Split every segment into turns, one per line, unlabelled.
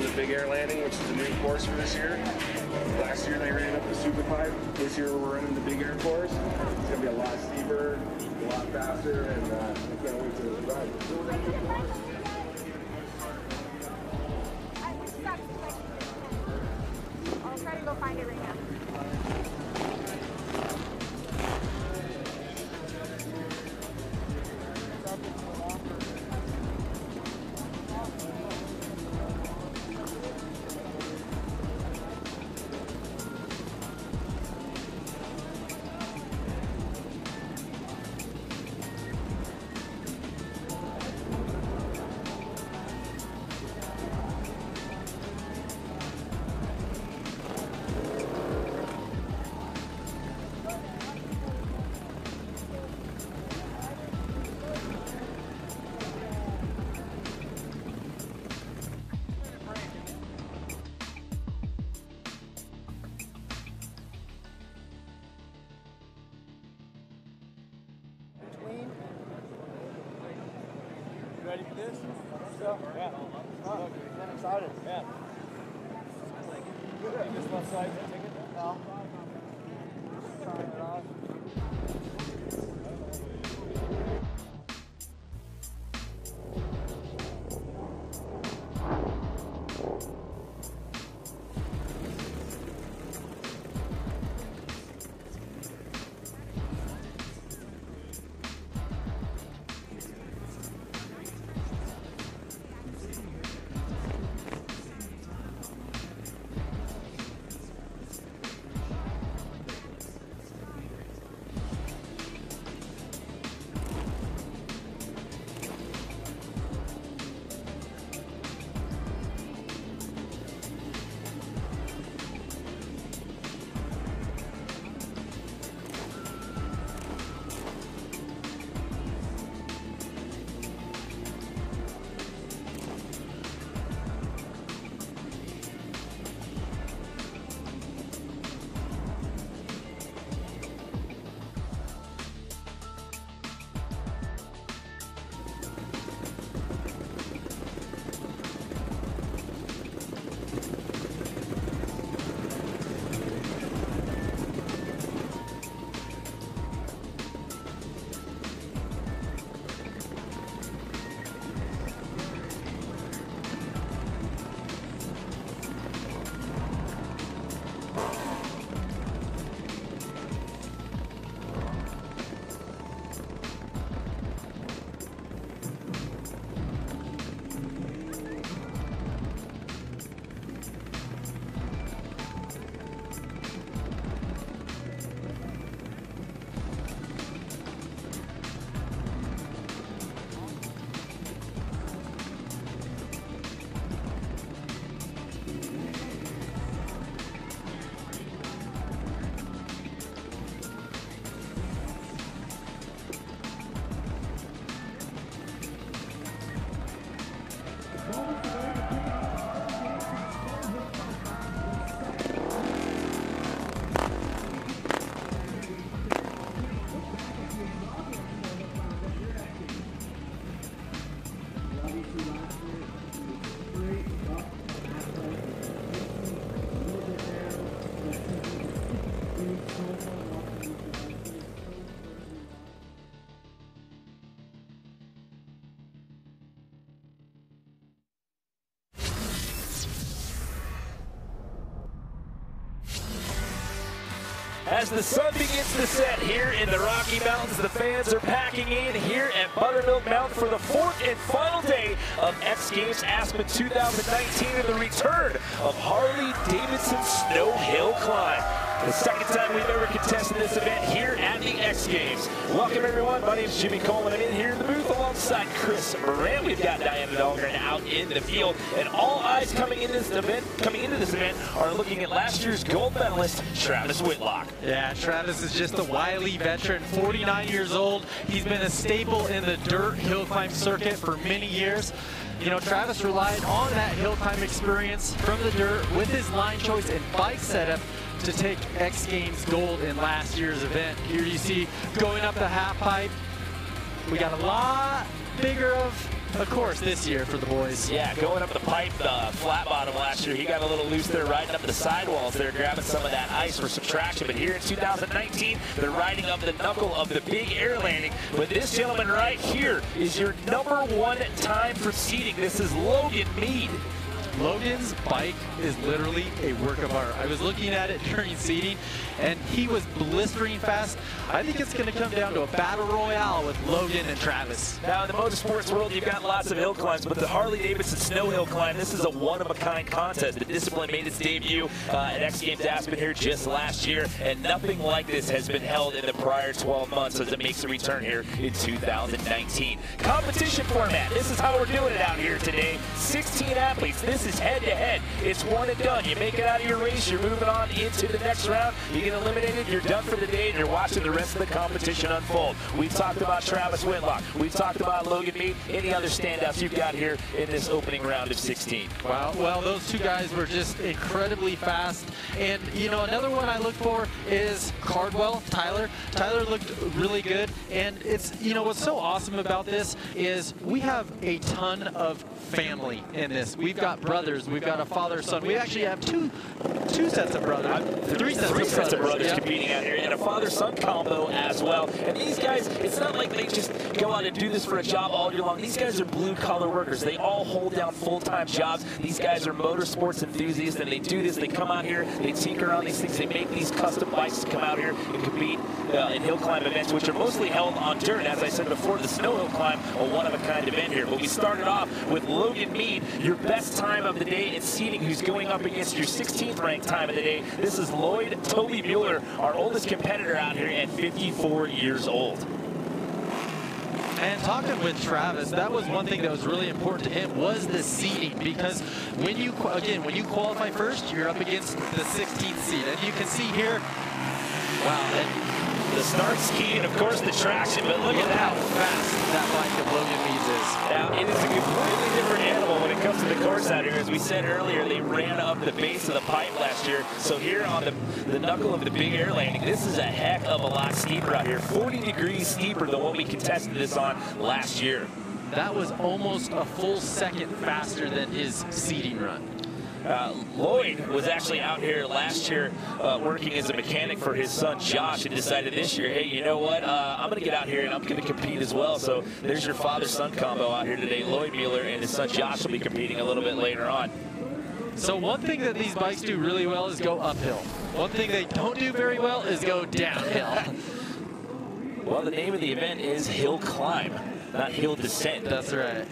the Big Air Landing, which is a new course for this year. Last year they ran up the Super Pipe. This year we're running the Big Air course. It's going to be a lot steeper, a lot faster, and I can't wait to ride.
I'll try to go find it right now.
Ready for this? So, yeah. Oh, I'm excited. Yeah. Need this left side ticket? No. Just trying it off.
As the sun begins to set here in the Rocky Mountains, the fans are packing in here at Buttermilk Mountain for the fourth and final day of X Games Aspen 2019 and the return of Harley-Davidson Snow Hill Climb. The second time we've ever contested this event here at the X Games. Welcome everyone, my name is Jimmy Coleman. I'm in here in the booth alongside Chris Moran. We've got Diana Dahlgren out in the field, and all eyes coming into this event are looking at last year's gold medalist, Travis Whitlock.
Yeah, Travis is just a wily veteran, 49 years old. He's been a staple in the dirt hill climb circuit for many years. You know, Travis relied on that hill climb experience from the dirt with his line choice and bike setup to take X Games gold in last year's event. Here you see going up the half pipe. We got a lot bigger of of course, this year for the boys.
Yeah, going up the pipe, flat bottom last year, he got a little loose there, riding up the sidewalls there, grabbing some of that ice for some traction. But here in 2019, they're riding up the knuckle of the big air landing. But this gentleman right here is your #1 time for seating. This is Logan Mead.
Logan's bike is literally a work of art. I was looking at it during seating, and he was blistering fast. I think it's going to come down to a battle royale with Logan and Travis.
Now, in the motorsports world, you've got lots of hill climbs, but the Harley-Davidson snow hill climb, this is a one-of-a-kind contest. The discipline made its debut at X Games Aspen here just last year, and nothing like this has been held in the prior 12 months as it makes a return here in 2019. Competition format, this is how we're doing it out here today. 16 athletes. This is head-to-head. It's one and done. You make it out of your race, you're moving on into the next round. You get eliminated, you're done for the day, and you're watching the rest of the competition unfold. We've talked about Travis Whitlock. We've talked about Logan Mead. Any other standouts you've got here in this opening round of 16?
Wow, well, those two guys were just incredibly fast. And, you know, another one I look for is Cardwell, Tyler. Tyler looked really good. And it's, you know, what's so awesome about this is we have a ton of family in this. We've got brothers, we've got a father, son. We actually have two sets of brothers. Three sets of brothers
competing out here, and a father-son combo as well. And these guys, it's not like they just go out and do this for a job all year long. These guys are blue-collar workers. They all hold down full-time jobs. These guys are motorsports enthusiasts, and they do this. They come out here, they tinker on these things. They make these custom bikes to come out here and compete in hill climb events, which are mostly held on dirt. And as I said before, the snow hill climb, a one-of-a-kind event here. But we started off with Logan Mead, your best time of the day in seating, who's going up against your 16th ranked time of the day. This is Lloyd Toby Mueller, our oldest competitor out here at 54 years old.
And talking with Travis, that was one thing that was really important to him was the seeding, because when you qualify first, you're up against the 16th seed. And you can see here, wow, and
the start ski and of course the traction, but look at
how fast that bike of Logan Meads is.
Now, it is a completely different animal when it comes to the course out here. As we said earlier, they ran up the base of the pipe last year. So here on the knuckle of the big air landing, this is a heck of a lot steeper out here. 40 degrees steeper than what we contested this on last year.
That was almost a full second faster than his seeding run.
Lloyd was actually out here last year working as a mechanic for his son Josh, and decided this year, hey, you know what, I'm going to get out here and I'm going to compete as well. So there's your father-son combo out here today. Lloyd Mueller and his son Josh will be competing a little bit later on.
So one thing that these bikes do really well is go uphill. One thing they don't do very well is go downhill.
Well, the name of the event is Hill Climb, not Hill Descent.
That's right.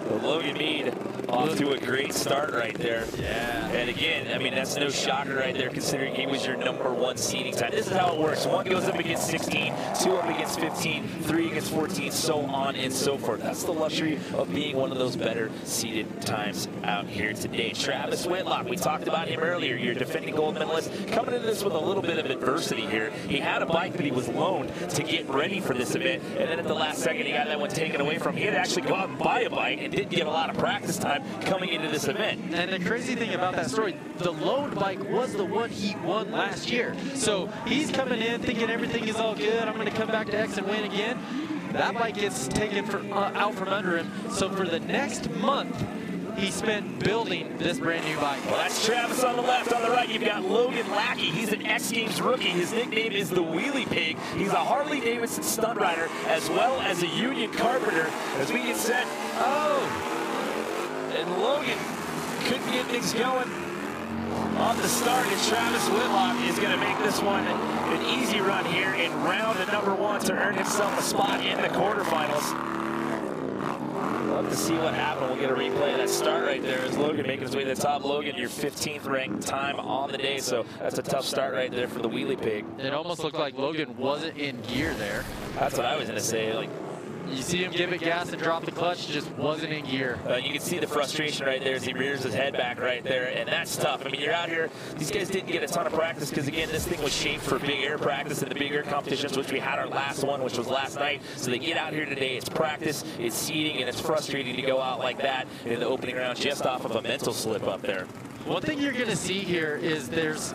But Logan Mead off to a great start right there.
Yeah.
And again, I mean, that's no shocker right there, considering he was your #1 seeding time. This is how it works. One goes up against 16, two up against 15, three against 14, so on and so forth. That's the luxury of being one of those better seeded times out here today. Travis Whitlock, we talked about him earlier, your defending gold medalist, coming into this with a little bit of adversity here. He had a bike that he was loaned to get ready for this event, and then at the last second, he got that one taken away from him. He had to actually go out and buy a bike and didn't get a lot of practice time coming into this event.
And the crazy thing about that story, the loaned bike was the one he won last year. So he's coming in thinking everything is all good. I'm going to come back to X and win again. That bike gets taken out from under him. So for the next month, he spent building this brand new bike.
Well, that's Travis on the left. On the right, you've got Logan Lackey. He's an X Games rookie. His nickname is the Wheelie Pig. He's a Harley-Davidson stunt rider as well as a union carpenter. As we get set, and Logan couldn't get things going on the start, and Travis Whitlock is going to make this one an easy run here in round #1 to earn himself a spot in the quarterfinals. Love to see what happened. We'll get a replay of that start right there as Logan making his way to the top. Logan, your 15th ranked time on the day, so that's a tough start right there for the Wheelie Pig.
It almost looked like Logan wasn't in gear there.
That's what I was going to say. Like,
you see him give it gas and drop the clutch, just wasn't in gear.
You can see the frustration right there as he rears his head back right there, and that's tough. I mean, you're out here, these guys didn't get a ton of practice because, again, this thing was shaped for big air practice and the big air competitions, which we had our last one, which was last night. So they get out here today, it's practice, it's seeding, and it's frustrating to go out like that in the opening round just off of a mental slip up there.
One thing you're going to see here is there's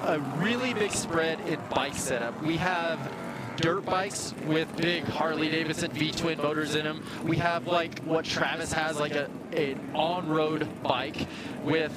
a really big spread in bike setup. We have dirt bikes with big Harley-Davidson V-twin motors in them. We have like what Travis has, like an on-road bike with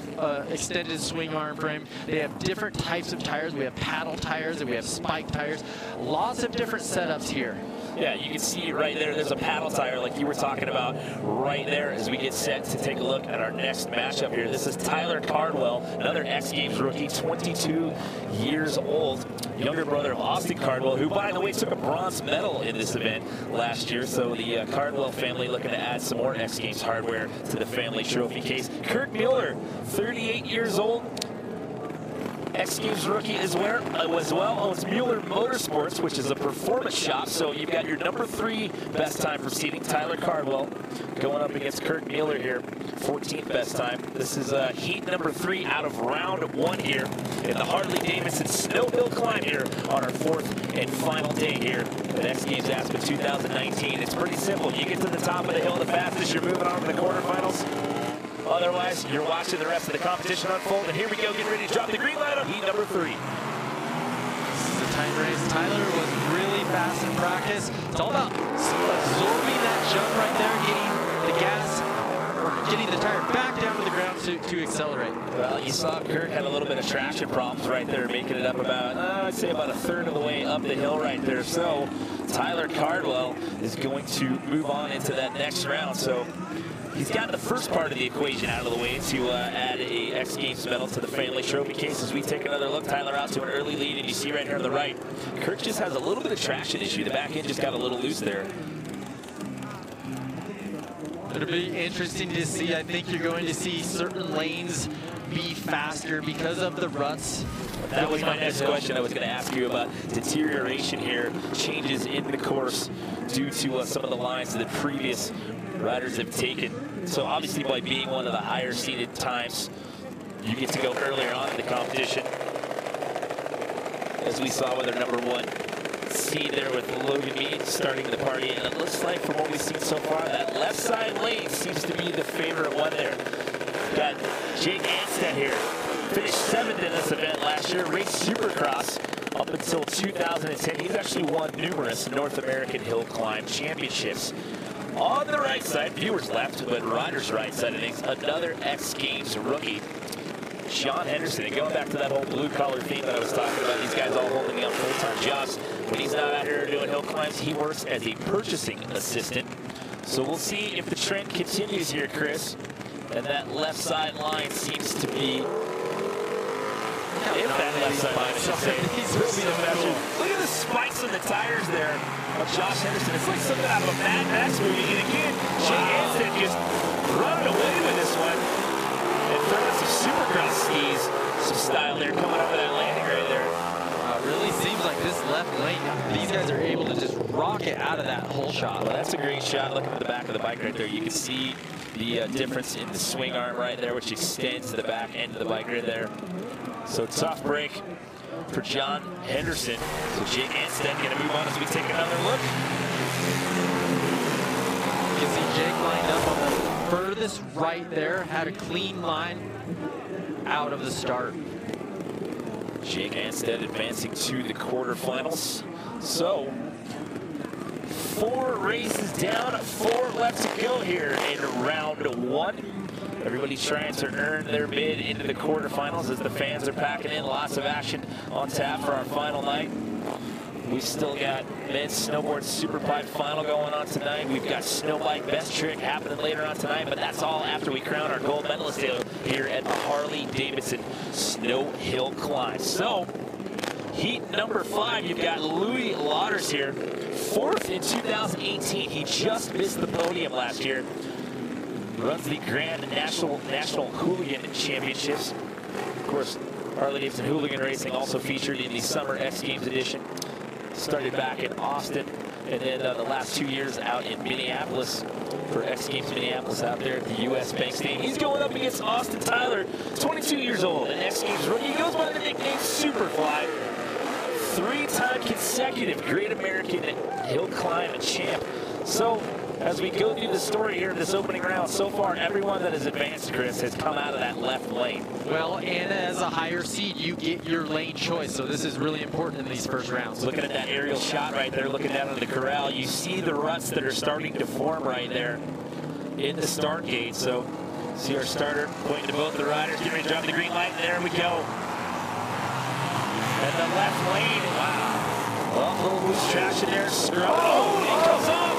extended swing arm frame. They have different types of tires. We have paddle tires and we have spike tires. Lots of different setups here.
Yeah, you can see right there, there's a paddle tire like you were talking about right there as we get set to take a look at our next matchup here. This is Tyler Cardwell, another X Games rookie, 22 years old, younger brother of Austin Cardwell, who, by the way, took a bronze medal in this event last year. So the Cardwell family looking to add some more X Games hardware to the family trophy case. Kurt Mueller, 38 years old, X Games rookie as well, owns Mueller Motorsports, which is a performance shop. So you've got your number 3 best time from seating, Tyler Cardwell, going up against Kurt Mueller here, 14th best time. This is heat number 3 out of round 1 here in the Harley-Davidson Snow Hill Climb here on our 4th and final day here at X Games Aspen 2019. It's pretty simple. You get to the top of the hill the fastest, you're moving on to the quarterfinals. Otherwise, you're watching the rest of the competition unfold. And here we go, getting ready to drop the green light on heat number 3.
This is a tight race. Tyler was really fast in practice. It's all about absorbing that jump right there, getting the gas, or getting the tire back down to the ground to accelerate.
Well, you saw Kurt had a little bit of traction problems right there, making it up about, I'd say about a third of the way up the hill right there. So Tyler Cardwell is going to move on into that next round. So he's got the first part of the equation out of the way to add a X Games medal to the family trophy case. As we take another look, Tyler out to an early lead, and you see right here on the right, Kurt just has a little bit of traction issue. The back end just got a little loose there.
It'll be interesting to see. I think you're going to see certain lanes be faster because of the ruts.
That was my next question. I was going to ask you about deterioration here, changes in the course due to some of the lines that previous riders have taken. So obviously by being one of the higher seeded times, you get to go earlier on in the competition. As we saw with our number 1 seed there with Logan Mead starting the party. And it looks like from what we've seen so far, that left side lane seems to be the favorite one there. Got Jake Anstead here. Finished 7th in this event last year, raced Supercross up until 2010. He's actually won numerous North American Hill Climb championships. On the right side, viewers left, but riders right side of things, another X Games rookie, Sean Henderson. And going back to that whole blue-collar theme that I was talking about, these guys all holding up full-time jobs. When he's not out here doing hill climbs, he works as a purchasing assistant. So we'll see if the trend continues here, Chris. And that left side line seems to be, if that left side line, I should say, will be the faster. Look at the spikes on the tires there of Josh Henderson. It's like something out of a Mad Max movie. And again, Jake Anstead just running away with this one. And throwing some Supercross skis, some style there, coming over that landing right there.
It really seems like this left lane, these guys are able to just rocket out of that hole shot.
Well, that's a great shot. Looking at the back of the bike right there, you can see the difference in the swing arm right there, which extends to the back end of the bike right there. So tough break for John Henderson. So Jake Anstead going to move on as we take another look.
You can see Jake lined up on the furthest right there, had a clean line out of the start.
Jake Anstead advancing to the quarterfinals. So 4 races down, 4 left to go here in round 1. Everybody trying to earn their bid into the quarterfinals as the fans are packing in. Lots of action on tap for our final night. We've still got men's snowboard superpipe final going on tonight. We've got snowbike best trick happening later on tonight, but that's all after we crown our gold medalist here at the Harley-Davidson Snow Hill Climb. So, heat number 5, you've got Louis Lauders here. 4th in 2018. He just missed the podium last year. Runs the Grand National Hooligan Championships. Of course, Harley-Davidson Hooligan Racing also featured in the Summer X Games edition. Started back in Austin, and then the last 2 years out in Minneapolis for X Games Minneapolis out there at the U.S. Bank Stadium. He's going up against Austin Tyler, 22 years old, an X Games rookie. He goes by the nickname Superfly. 3-time consecutive Great American Hill Climb champ. So As we go through the story here in this opening round, so far everyone that has advanced, Chris, has come out of that left lane.
Well, and as a higher seed, you get your lane choice, so this is really important in these first rounds.
Looking at that aerial shot right there, looking down into the corral, you see the ruts that are starting to form right there in the start gate. So see our starter pointing to both the riders, getting ready to drop the green light, and there we go. And the left lane, wow. Well, a little loose traction there, scrub. Oh, it goes up!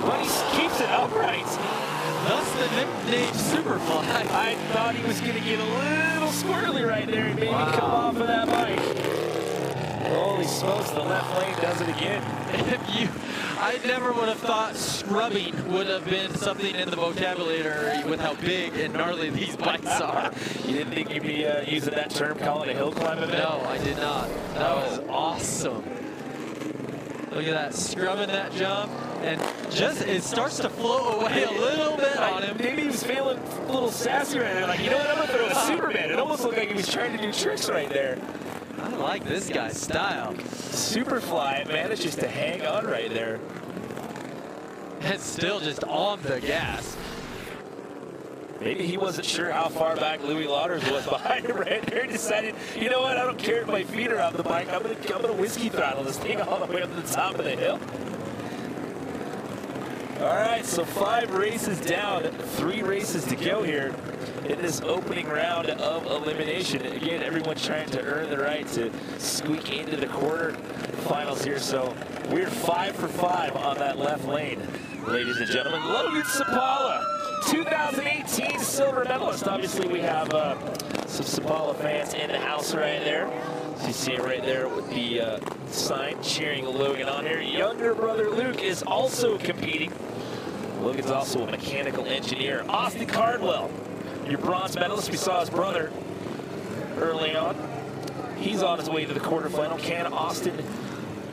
But he keeps it upright.
Thus the nickname Superfly.
I thought he was going to get a little squirrely right there and maybe come off of that bike. Holy smokes, the left lane does it again.
I never would have thought scrubbing would have been something in the vocabulary with how big and gnarly these bikes are.
You didn't think you'd be using that term, calling it a hill climb event?
No, I did not. That was awesome. Look at that, scrubbing that jump, and just it starts to float away a little bit on him.
Maybe he was feeling a little sassy right there, like, you know what, I'm gonna throw a Superman. It almost looked like he was trying to do tricks right there.
I like this guy's style.
Superfly manages to hang on right there.
And still just on the gas.
Maybe he wasn't sure how far back Louis Lauders was behind him right there. He decided, you know what, I don't care if my feet are off the bike. I'm gonna whiskey throttle this thing all the way up to the top of the hill. All right, so 5 races down, 3 races to go here in this opening round of elimination. Again, everyone's trying to earn the right to squeak into the quarterfinals here. So we're 5 for 5 on that left lane, ladies and gentlemen. Logan Sapala, 2018 silver medalist. Obviously, we have some Sapala fans in the house right there. So you see it right there with the sign cheering Logan on here. Younger brother Luke is also competing. Logan's also a mechanical engineer. Austin Cardwell, your bronze medalist. We saw his brother early on. He's on his way to the quarterfinal. Can Austin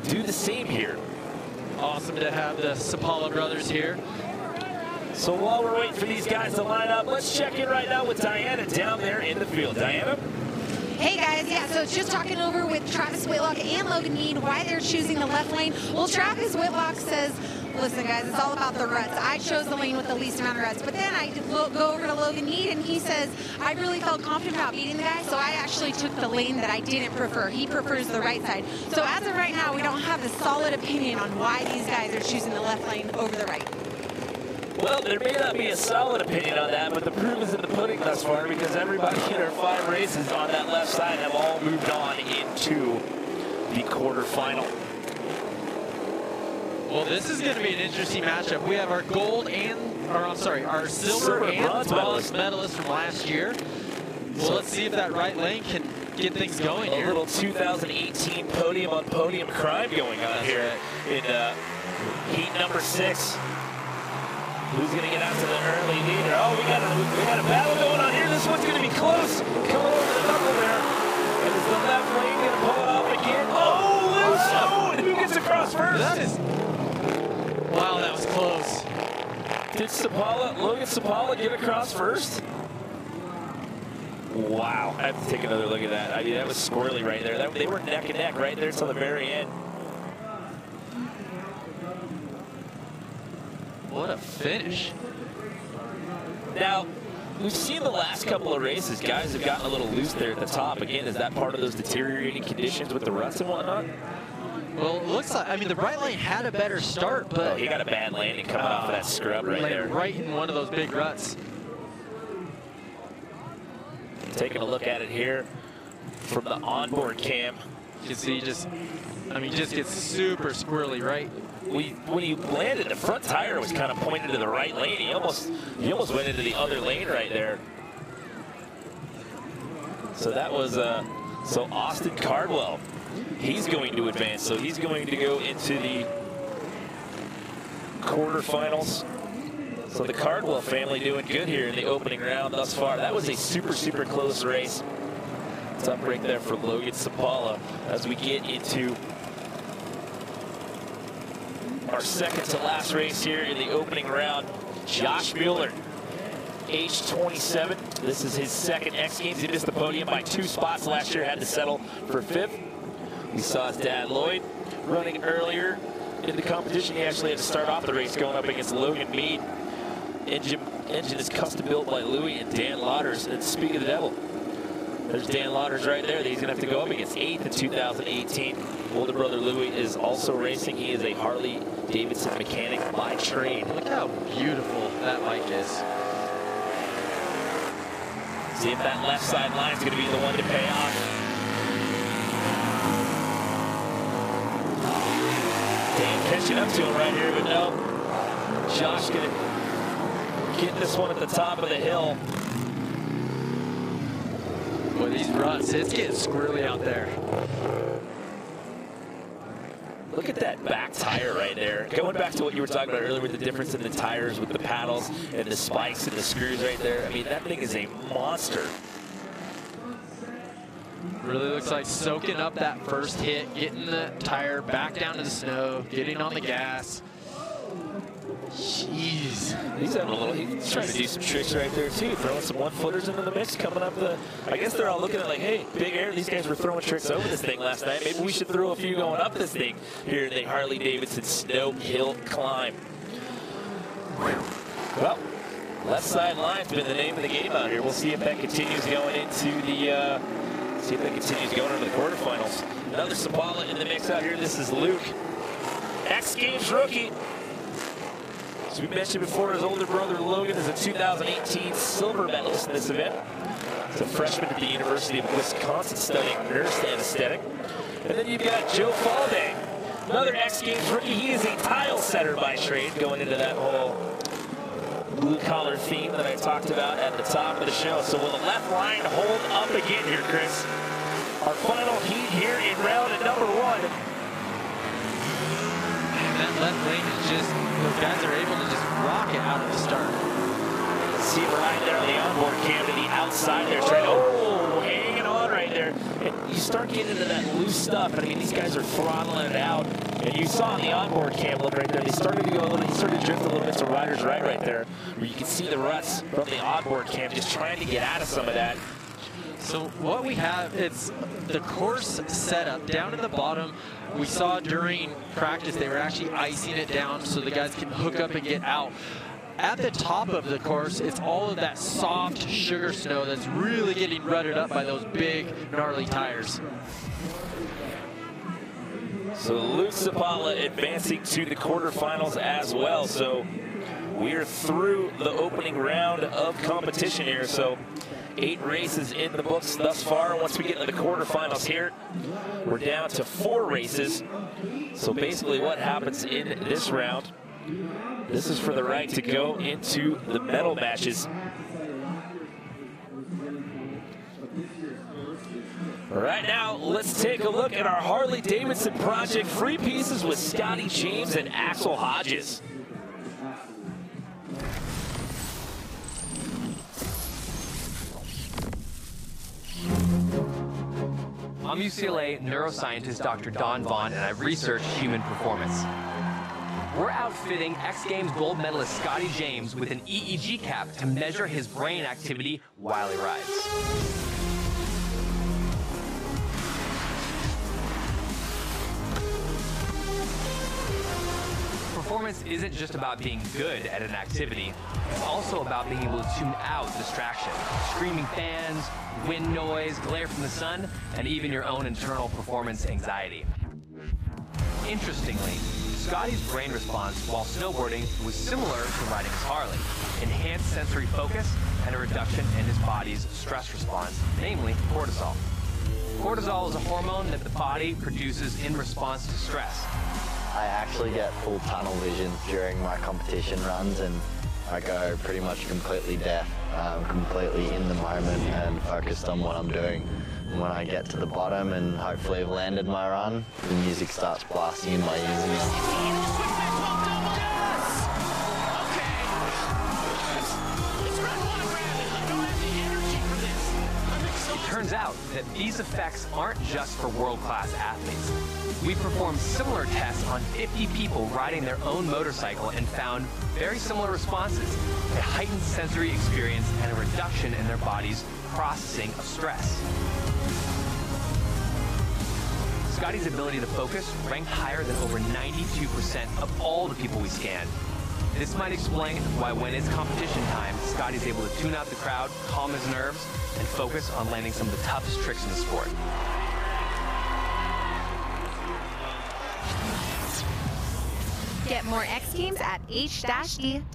do the same here?
Awesome to have the Sapala brothers here.
So while we're waiting for these guys to line up, let's check in right now with Diana down there in the field. Diana?
Hey guys, yeah, so just talking over with Travis Whitlock and Logan Mead why they're choosing the left lane. Well, Travis Whitlock says, listen guys, it's all about the ruts. I chose the lane with the least amount of ruts, but then I go over to Logan Mead and he says, I really felt confident about beating the guy, so I actually took the lane that I didn't prefer. He prefers the right side. So as of right now, we don't have a solid opinion on why these guys are choosing the left lane over the right.
Well, there may not be a solid opinion on that, but the proof is in the pudding thus far because everybody in our 5 races on that left side have all moved on into the quarterfinal.
Well, this is going to be an interesting matchup. We have our gold and, or I'm sorry, our silver and bronze medalist from last year. Well, let's see if that right lane can get things going here.
A little 2018 podium on podium crime going on here in heat number 6. Who's going to get out to the early leader? Oh, we got a battle going on here. This one's going to be close. Coming over the knuckle there. And is the left lane going to pull it off again? Oh, loose. Oh, and who gets across first?
That is, wow, that was close.
Did Logan Sapala get across first? Wow, I have to take another look at that. I mean, that was squirrely right there. They were neck and neck right there till the very end.
What a finish.
Now, we've seen the last couple of races, guys have gotten a little loose there at the top. Again, is that part of those deteriorating conditions with the ruts and whatnot?
Well, it looks like, I mean, the right lane had a better start, but...
Oh, he got a bad landing coming off of that scrub right there.
Right in one of those big ruts.
Taking a look at it here from the onboard cam.
You can see just gets super squirrely, right?
When he landed, the front tire was kind of pointed to the right lane. He almost went into the other lane right there. So that was so Austin Cardwell. He's going to advance, so he's going to go into the quarterfinals. So the Cardwell family doing good here in the opening round thus far. That was a super close race. Tough break there for Logan Sapala as we get into our second to last race here in the opening round. Josh Mueller, age 27. This is his second X Games. He missed the podium by 2 spots last year, had to settle for 5th. We saw his dad Lloyd running earlier in the competition. He actually had to start off the race going up against Logan Mead. Engine is custom built by Louis and Dan Lauders. And speak of the devil, there's Dan Lauders right there that he's going to have to go up against 8th in 2018. Older brother Louis is also racing. He is a Harley-Davidson mechanic by trade.
Look how beautiful that bike is.
See if that left side line is going to be the one to pay off. Dan catching up to him right here, but no. Josh going to get this one at the top of the hill.
Boy, these ruts, it's getting squirrely out there.
Look at that back tire right there. Going back to what you were talking about earlier with the difference in the tires with the paddles and the spikes and the screws right there. I mean, that thing is a monster.
Really looks like soaking up that first hit, getting the tire back down to the snow, getting on the gas. Jeez.
He's having a little, he's trying to do some tricks right there too, throwing some one-footers into the mix, coming up the, I guess they're all looking at like, hey, Big Air, these guys were throwing tricks over this thing last night. Maybe we should throw a few going up this thing here in the Harley-Davidson Snow Hill Climb. Well, left side line's been the name of the game out here. We'll see if that continues going into the, see if that continues going into the quarterfinals. Another Sabala in the mix out here. This is Luke, X Games rookie. As we mentioned before, his older brother Logan is a 2018 silver medalist in this event. He's a freshman at the University of Wisconsin studying nurse anesthetic. And then you've got Joe Falday, another X Games rookie. He is a tile setter by trade, going into that whole blue-collar theme that I talked about at the top of the show. So will the left line hold up again here, Chris? Our final heat here in round number 1.
That left lane is just, those guys are able to just rock it out of the start.
See him right there on the onboard cam to the outside there. Oh, hanging on right there. And you start getting into that loose stuff. And I mean, these guys are throttling it out. And you saw on the onboard cam look right there. They started to go a little, he started to drift a little bit to rider's right there, where you can see the ruts from the onboard cam just trying to get out of some of that.
So what we have, it's the course setup down at the bottom. We saw during practice they were actually icing it down so the guys can hook up and get out. At the top of the course, it's all of that soft sugar snow that's really getting rutted up by those big, gnarly tires.
So Luke Sabala advancing to the quarterfinals as well. So we are through the opening round of competition here. So 8 races in the books thus far. Once we get into the quarterfinals here, we're down to 4 races. So basically what happens in this round, this is for the right to go into the medal matches. Right now, let's take a look at our Harley-Davidson project free pieces with Scotty James and Axel Hodges.
I'm UCLA neuroscientist Dr. Don Vaughn, and I've researched human performance. We're outfitting X Games gold medalist Scotty James with an EEG cap to measure his brain activity while he rides. Performance isn't just about being good at an activity, it's also about being able to tune out distraction, screaming fans, wind noise, glare from the sun, and even your own internal performance anxiety. Interestingly, Scotty's brain response while snowboarding was similar to riding his Harley, enhanced sensory focus and a reduction in his body's stress response, namely cortisol. Cortisol is a hormone that the body produces in response to stress.
I actually get full tunnel vision during my competition runs, and I go pretty much completely deaf, completely in the moment and focused on what I'm doing. And when I get to the bottom and hopefully have landed my run, the music starts blasting in my ears now.
Turns out that these effects aren't just for world-class athletes. We performed similar tests on 50 people riding their own motorcycle and found very similar responses, a heightened sensory experience and a reduction in their body's processing of stress. Scotty's ability to focus ranked higher than over 92% of all the people we scanned. This might explain why when it's competition time, Scotty's able to tune out the crowd, calm his nerves, and focus on landing some of the toughest tricks in the sport.
Get more X Games at h-d.com/X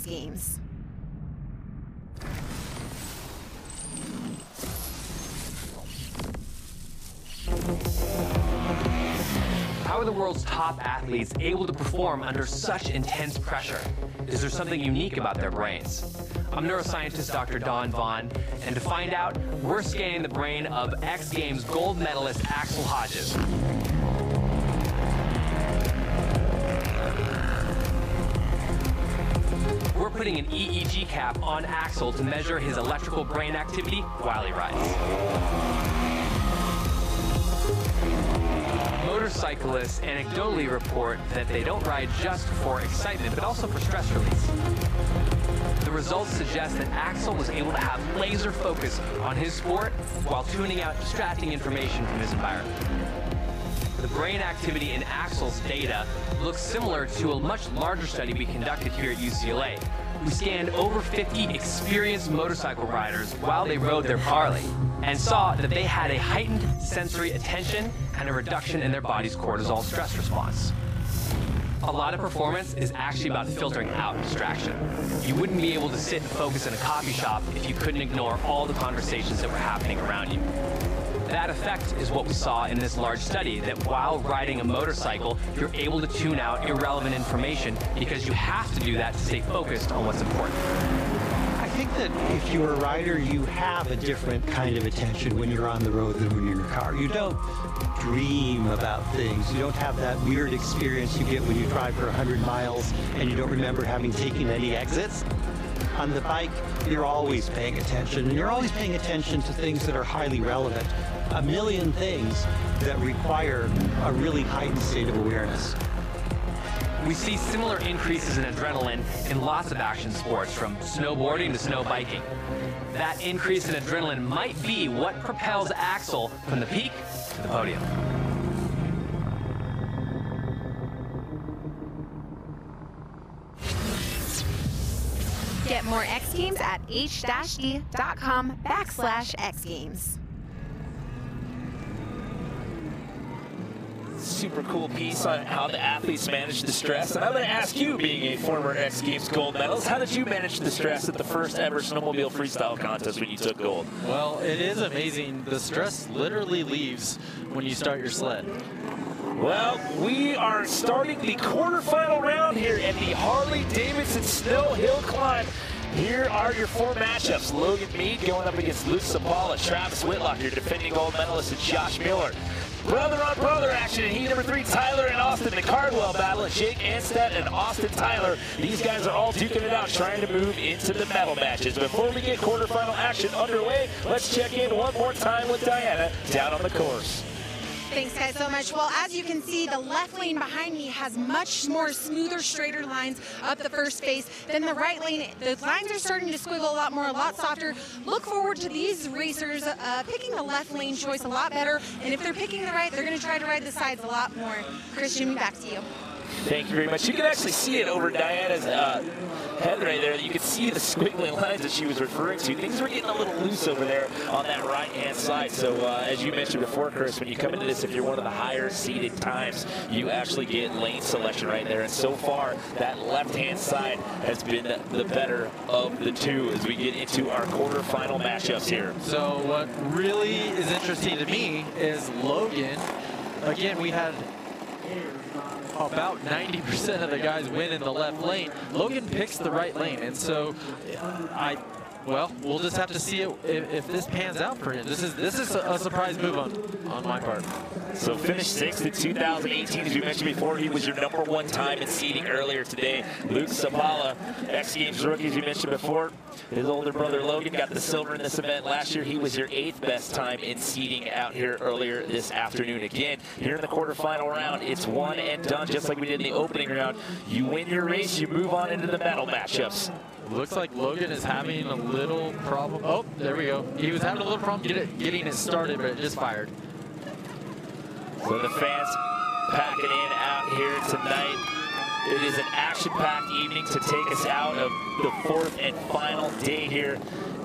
Games.
How are the world's top athletes able to perform under such intense pressure? Is there something unique about their brains? I'm neuroscientist Dr. Don Vaughn, and to find out, we're scanning the brain of X Games gold medalist Axel Hodges. We're putting an EEG cap on Axel to measure his electrical brain activity while he rides. Motorcyclists anecdotally report that they don't ride just for excitement, but also for stress release. The results suggest that Axel was able to have laser focus on his sport while tuning out distracting information from his environment. The brain activity in Axel's data looks similar to a much larger study we conducted here at UCLA. We scanned over 50 experienced motorcycle riders while they rode their Harley and saw that they had a heightened sensory attention and a reduction in their body's cortisol stress response. A lot of performance is actually about filtering out distraction. You wouldn't be able to sit and focus in a coffee shop if you couldn't ignore all the conversations that were happening around you. That effect is what we saw in this large study, that while riding a motorcycle, you're able to tune out irrelevant information because you have to do that to stay focused on what's important.
I think that if you're a rider, you have a different kind of attention when you're on the road than when you're in your car. You don't dream about things. You don't have that weird experience you get when you drive for 100 miles and you don't remember having taken any exits. On the bike, you're always paying attention, and you're always paying attention to things that are highly relevant. A million things that require a really heightened state of awareness.
We see similar increases in adrenaline in lots of action sports, from snowboarding to snow biking. That increase in adrenaline might be what propels Axel from the peak to the podium.
Get more X Games at h-d.com/X Games.
Super cool piece on how the athletes manage the stress. And I'm going to ask you, being a former X Games gold medalist, how did you manage the stress at the first ever snowmobile freestyle contest when you took gold?
Well, it is amazing. The stress literally leaves when you start your sled.
Well, we are starting the quarterfinal round here at the Harley-Davidson Snow Hill Climb. Here are your four matchups. Logan Mead going up against Luke Sapala, Travis Whitlock, your defending gold medalist, and Josh Mueller. Brother-on-brother action in heat number 3, Tyler and Austin. The Cardwell battle, Jake Anstead and Austin Tyler. These guys are all duking it out, trying to move into the medal matches. Before we get quarterfinal action underway, let's check in one more time with Diana down on the course.
Thanks, guys, so much. Well, as you can see, the left lane behind me has much more smoother, straighter lines up the first face than the right lane. The lines are starting to squiggle a lot more, a lot softer. Look forward to these racers picking the left lane choice a lot better, and if they're picking the right, they're going to try to ride the sides a lot more. Christian, back to you.
Thank you very much. You can actually see it over Diana's head right there. You can see the squiggling lines that she was referring to. Things were getting a little loose over there on that right-hand side. So as you mentioned before, Chris, when you come into this, if you're one of the higher seated times, you actually get lane selection right there. And so far, that left-hand side has been the better of the two as we get into our quarterfinal matchups here.
So what really is interesting to me is Logan. Again, we had about 90% of the guys win in the left lane. Logan picks the right lane, and so well, we'll just have to see if this pans out for him. This is a surprise move on my part.
So finished 6th in 2018, as we mentioned before. He was your #1 time in seeding earlier today. Luke Sapala, X Games rookie, as you mentioned before. His older brother Logan got the silver in this event last year. He was your 8th best time in seeding out here earlier this afternoon. Again, here in the quarterfinal round, it's one and done, just like we did in the opening round. You win your race, you move on into the medal matchups.
Looks like Logan is having a little problem. Oh, there we go. He was having a little problem getting it started, but it just fired.
So the fans packing in out here tonight. It is an action-packed evening to take us out of the 4th and final day here.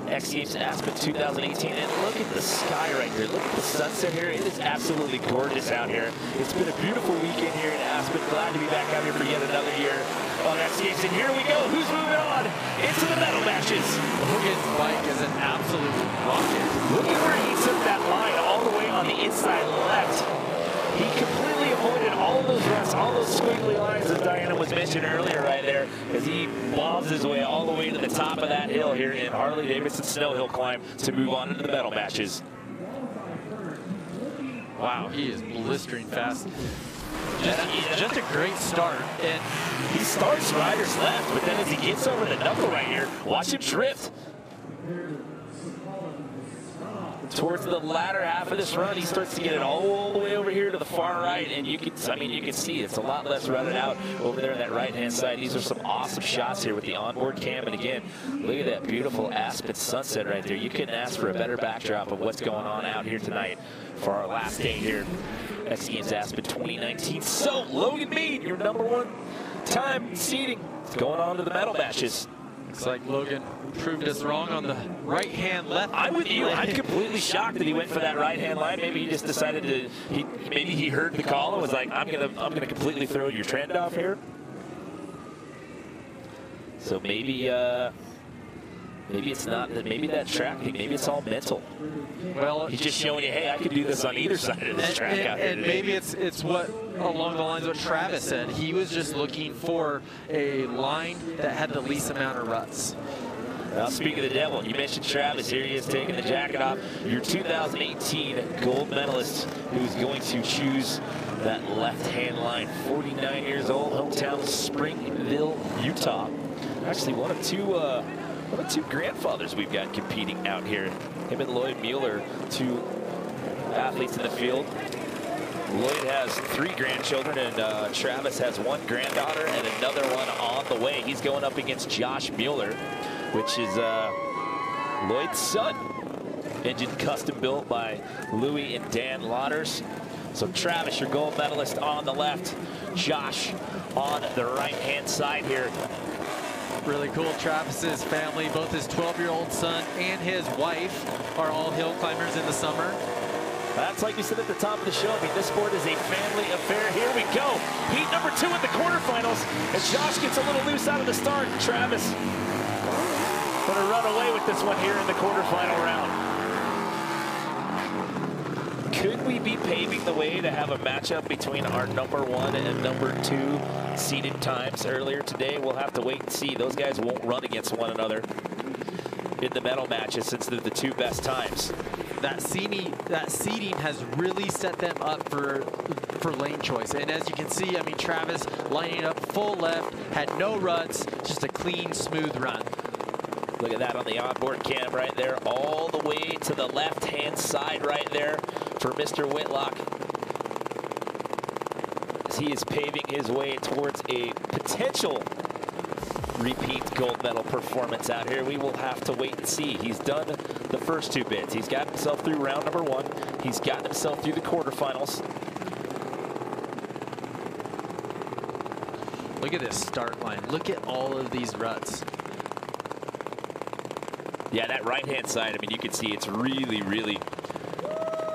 X Games Aspen 2018, and look at the sky right here. Look at the sunset here. It is absolutely gorgeous out here. It's been a beautiful weekend here in Aspen. Glad to be back out here for yet another year on X Games. And here we go. Who's moving on into the medal matches?
Logan's bike is an absolute rocket.
Look at where he took that line all the way on the inside left. He completely avoided all of those ruts, all those squiggly lines that Diana was mentioning earlier right there, as he bobs his way all the way to the top of that hill here in Harley-Davidson Snow Hill Climb to move on into the medal matches.
Wow, he is blistering fast. Just a great start. And
he starts riders left, but then as he gets over the knuckle right here, watch him drift. Towards the latter half of this run, he starts to get it all the way over here to the far right, and you can see it's a lot less rutted out over there on that right-hand side. These are some awesome shots here with the onboard cam, and again, look at that beautiful Aspen sunset right there. You couldn't ask for a better backdrop of what's going on out here tonight for our last day here, X Games Aspen 2019. So, Logan Mead, your #1 time seeding, going on to the medal matches.
Looks like Logan proved us wrong on the right-hand left.
I'm with you. I'm completely shocked that he went for that right-hand line. Maybe he just decided to. Maybe he heard the call and was like, "I'm gonna completely throw your trend off here." So maybe it's not that. Maybe that track. Maybe it's all mental.
Well,
he's just showing you, hey, I can do this on either side of this track out here
and maybe it's what along the lines of what Travis said. He was just looking for a line that had the least amount of ruts.
Now, speaking of the devil, you mentioned Travis. Here he is taking the jacket off. Your 2018 gold medalist who's going to choose that left-hand line. 49 years old, hometown Springville, Utah. Actually, one of two grandfathers we've got competing out here. Him and Lloyd Mueller, 2 athletes in the field. Lloyd has 3 grandchildren, and Travis has 1 granddaughter and another one on the way. He's going up against Josh Mueller, which is Lloyd's son. Engine custom built by Louis and Dan Lauders. So Travis, your gold medalist on the left. Josh on the right-hand side here.
Really cool. Travis's family, both his 12-year-old son and his wife, are all hill climbers in the summer.
That's like we said at the top of the show. I mean, this sport is a family affair. Here we go. Heat number 2 in the quarterfinals. And Josh gets a little loose out of the start. Travis going to run away with this one here in the quarterfinal round. Could we be paving the way to have a matchup between our #1 and #2 seeded times earlier today? We'll have to wait and see. Those guys won't run against one another in the medal matches since they're the 2 best times.
That seeding has really set them up for lane choice. And as you can see, I mean, Travis lining up full left, had no ruts, just a clean, smooth run.
Look at that on the onboard cam right there, all the way to the left-hand side right there for Mr. Whitlock, as he is paving his way towards a potential repeat gold medal performance out here. We will have to wait and see. He's done the first 2 bits. He's got himself through round #1. He's gotten himself through the quarterfinals.
Look at this start line. Look at all of these ruts.
Yeah, that right-hand side, I mean, you can see it's really, really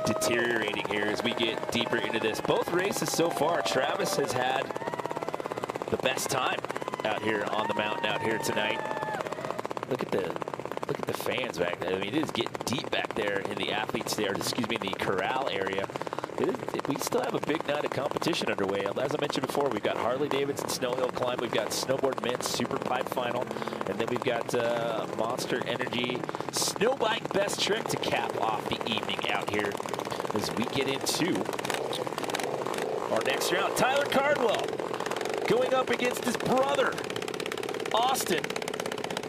deteriorating here as we get deeper into this. Both races so far, Travis has had the best time out here on the mountain out here tonight. Look at the fans back there. I mean, it is getting deep back there in the athletes there, excuse me, in the corral area. We still have a big night of competition underway. As I mentioned before, we've got Harley-Davidson Snow Hill Climb, we've got Snowboard Men's Super Pipe Final, and then we've got Monster Energy Snow Bike Best Trick to cap off the evening out here as we get into our next round. Tyler Cardwell going up against his brother, Austin,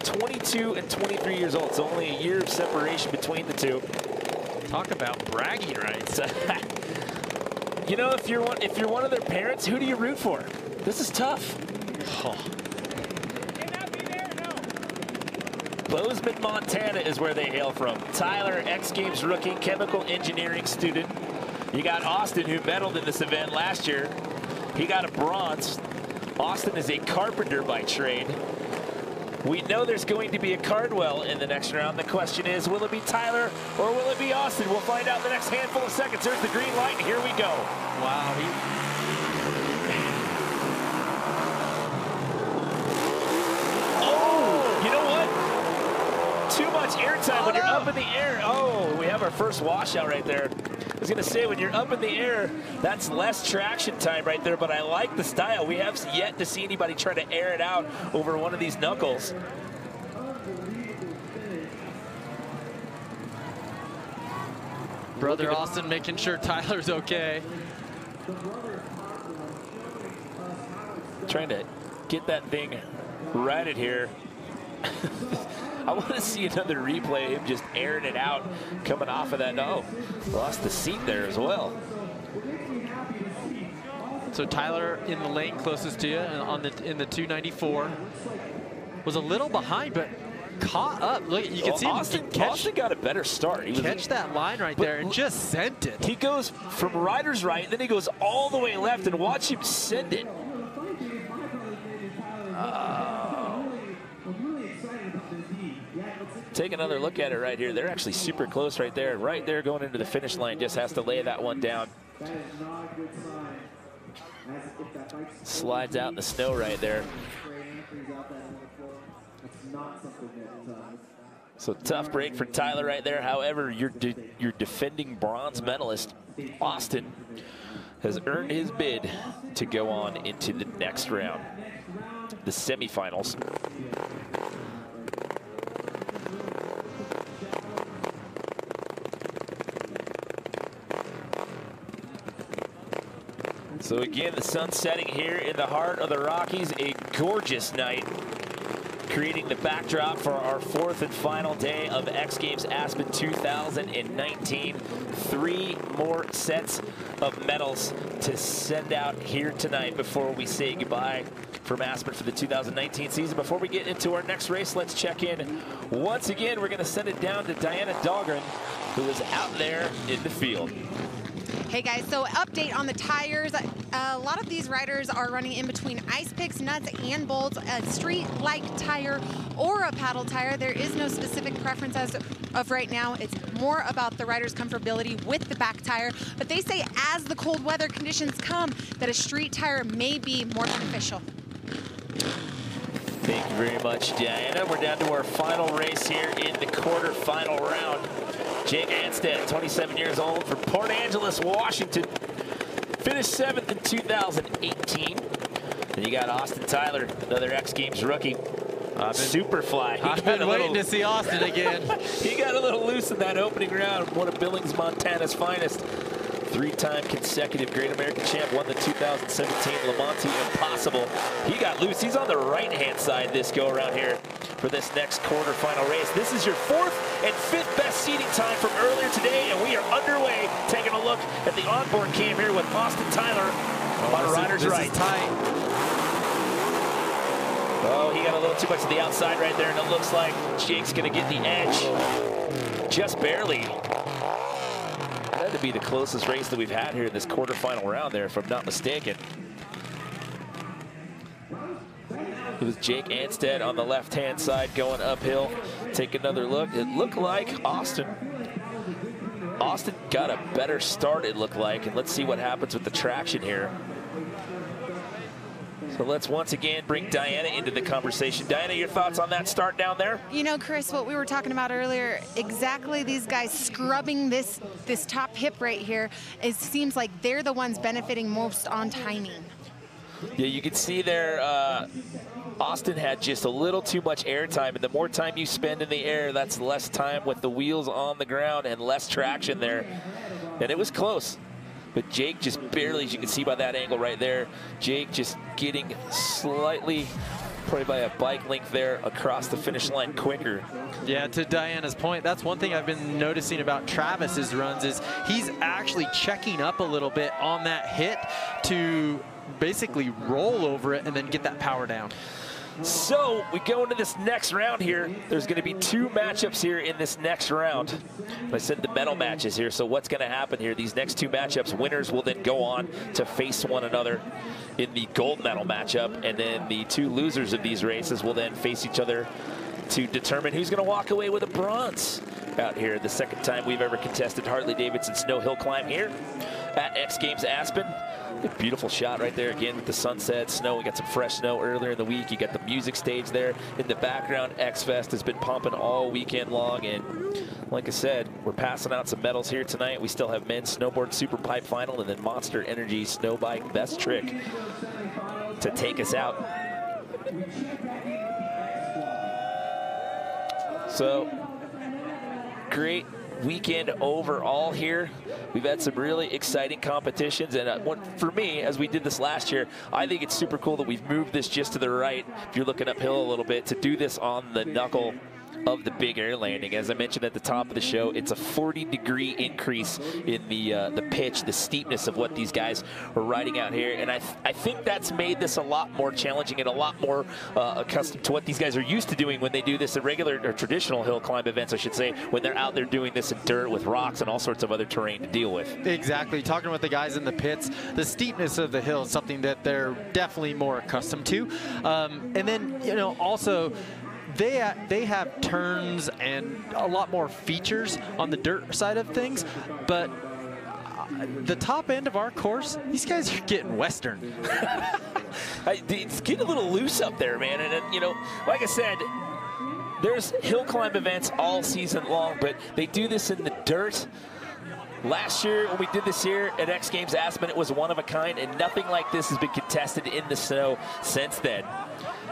22 and 23 years old. It's only a year of separation between the 2.
Talk about bragging rights.
You know, if you're one of their parents, who do you root for? This is tough. Oh. Bozeman, Montana is where they hail from. Tyler, X Games rookie, chemical engineering student. You got Austin, who medaled in this event last year. He got a bronze. Austin is a carpenter by trade. We know there's going to be a Cardwell in the next round. The question is, will it be Tyler or will it be Austin? We'll find out in the next handful of seconds. There's the green light, and here we go.
Wow.
Oh, you know what? Too much airtime when you're up in the air. Oh, we have our first washout right there. I was going to say, when you're up in the air, that's less traction time right there, but I like the style. We have yet to see anybody try to air it out over one of these knuckles.
Brother Austin making sure Tyler's okay.
Trying to get that thing righted here. I want to see another replay of him just airing it out, coming off of that. No, lost the seat there as well.
So Tyler in the lane closest to you and in the 294 was a little behind, but caught up. Look, you can see
Austin got a better start. He
catch that line right there and just sent it.
He goes from rider's right, then he goes all the way left, and watch him send it. Take another look at it right here. They're actually super close right there. Right there going into the finish line. Just has to lay that one down. Slides out in the snow right there. So tough break for Tyler right there. However, your defending bronze medalist, Austin, has earned his bid to go on into the next round, the semifinals. So again, the sun setting here in the heart of the Rockies, a gorgeous night, creating the backdrop for our fourth and final day of X Games Aspen 2019. 3 more sets of medals to send out here tonight before we say goodbye from Aspen for the 2019 season. Before we get into our next race, let's check in. Once again, we're going to send it down to Diana Dahlgren, who is out there in the field.
Hey guys, so update on the tires. A lot of these riders are running in between ice picks, nuts, and bolts, a street-like tire or a paddle tire. There is no specific preference as of right now. It's more about the rider's comfortability with the back tire. But they say as the cold weather conditions come, that a street tire may be more beneficial.
Thank you very much, Diana. We're down to our final race here in the quarterfinal round. Jake Anstead, 27 years old, from Port Angeles, Washington. Finished 7th in 2018. Then you got Austin Tyler, another X Games rookie. Superfly.
I've been waiting to see Austin again.
He got a little loose in that opening round. One of Billings, Montana's finest. 3-time consecutive Great American Champ, won the 2017 Le Mans Impossible. He got loose. He's on the right-hand side this go-around here for this next quarterfinal race. This is your 4th and 5th best seating time from earlier today, and we are underway taking a look at the onboard cam here with Austin Tyler on rider's right.
This is tight.
Oh, he got a little too much to the outside right there, and it looks like Jake's going to get the edge. Just barely. That had to be the closest race that we've had here in this quarterfinal round there, if I'm not mistaken. It was Jake Anstead on the left-hand side going uphill. Take another look. It looked like Austin got a better start, it looked like, and let's see what happens with the traction here. So let's once again bring Diana into the conversation. Diana, your thoughts on that start down there?
You know, Chris, what we were talking about earlier, exactly these guys scrubbing this top hip right here, it seems like they're the ones benefiting most on timing.
Yeah, you can see there, Austin had just a little too much air time, and the more time you spend in the air, that's less time with the wheels on the ground and less traction there. And it was close. But Jake just barely, as you can see by that angle right there, Jake just getting slightly, probably by a bike length there, across the finish line quicker.
Yeah, to Diana's point, that's one thing I've been noticing about Travis's runs is he's actually checking up a little bit on that hit to basically roll over it and then get that power down.
So we go into this next round here. There's going to be 2 matchups here in this next round. I said the medal matches here. So what's going to happen here? These next 2 matchups, winners will then go on to face one another in the gold medal matchup. And then the 2 losers of these races will then face each other to determine who's going to walk away with a bronze out here. The second time we've ever contested Harley-Davidson snow hill climb here at X Games Aspen. A beautiful shot right there again with the sunset, snow. We got some fresh snow earlier in the week. You got the music stage there in the background. X Fest has been pumping all weekend long, and like I said, we're passing out some medals here tonight. We still have men's snowboard super pipe final and then Monster Energy snow bike best trick to take us out. So great weekend overall here. We've had some really exciting competitions, and for me, as we did this last year, I think it's super cool that we've moved this just to the right, if you're looking uphill a little bit, to do this on the knuckle of the big air landing. As I mentioned at the top of the show, it's a 40-degree increase in the pitch, the steepness of what these guys are riding out here, and I think that's made this a lot more challenging and a lot more accustomed to what these guys are used to doing when they do this at regular or traditional hill climb events, I should say, when they're out there doing this in dirt with rocks and all sorts of other terrain to deal with.
Exactly. Talking with the guys in the pits, the steepness of the hill is something that they're definitely more accustomed to, and then, you know, also they have turns and a lot more features on the dirt side of things, but the top end of our course, these guys are getting Western.
It's getting a little loose up there, man. And, you know, like I said, there's hill climb events all season long, but they do this in the dirt. Last year, when we did this here at X Games Aspen, it was one of a kind, and nothing like this has been contested in the snow since then.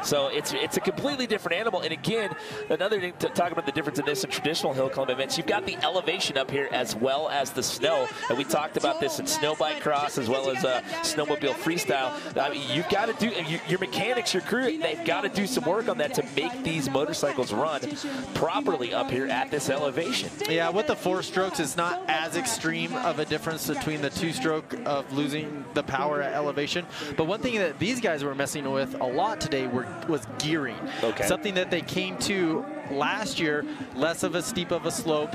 So it's a completely different animal. And again, another thing to talk about the difference in this and traditional hill climb events, you've got the elevation up here as well as the snow. And we talked about this in snow bike cross as well as snowmobile freestyle. I mean, you've got to do, your mechanics, your crew, they've got to do some work on that to make these motorcycles run properly up here at this elevation.
Yeah, with the 4 strokes, it's not as extreme of a difference between the 2-stroke of losing the power at elevation. But one thing that these guys were messing with a lot today was gearing. Okay. Something that they came to last year, less of a steep of a slope.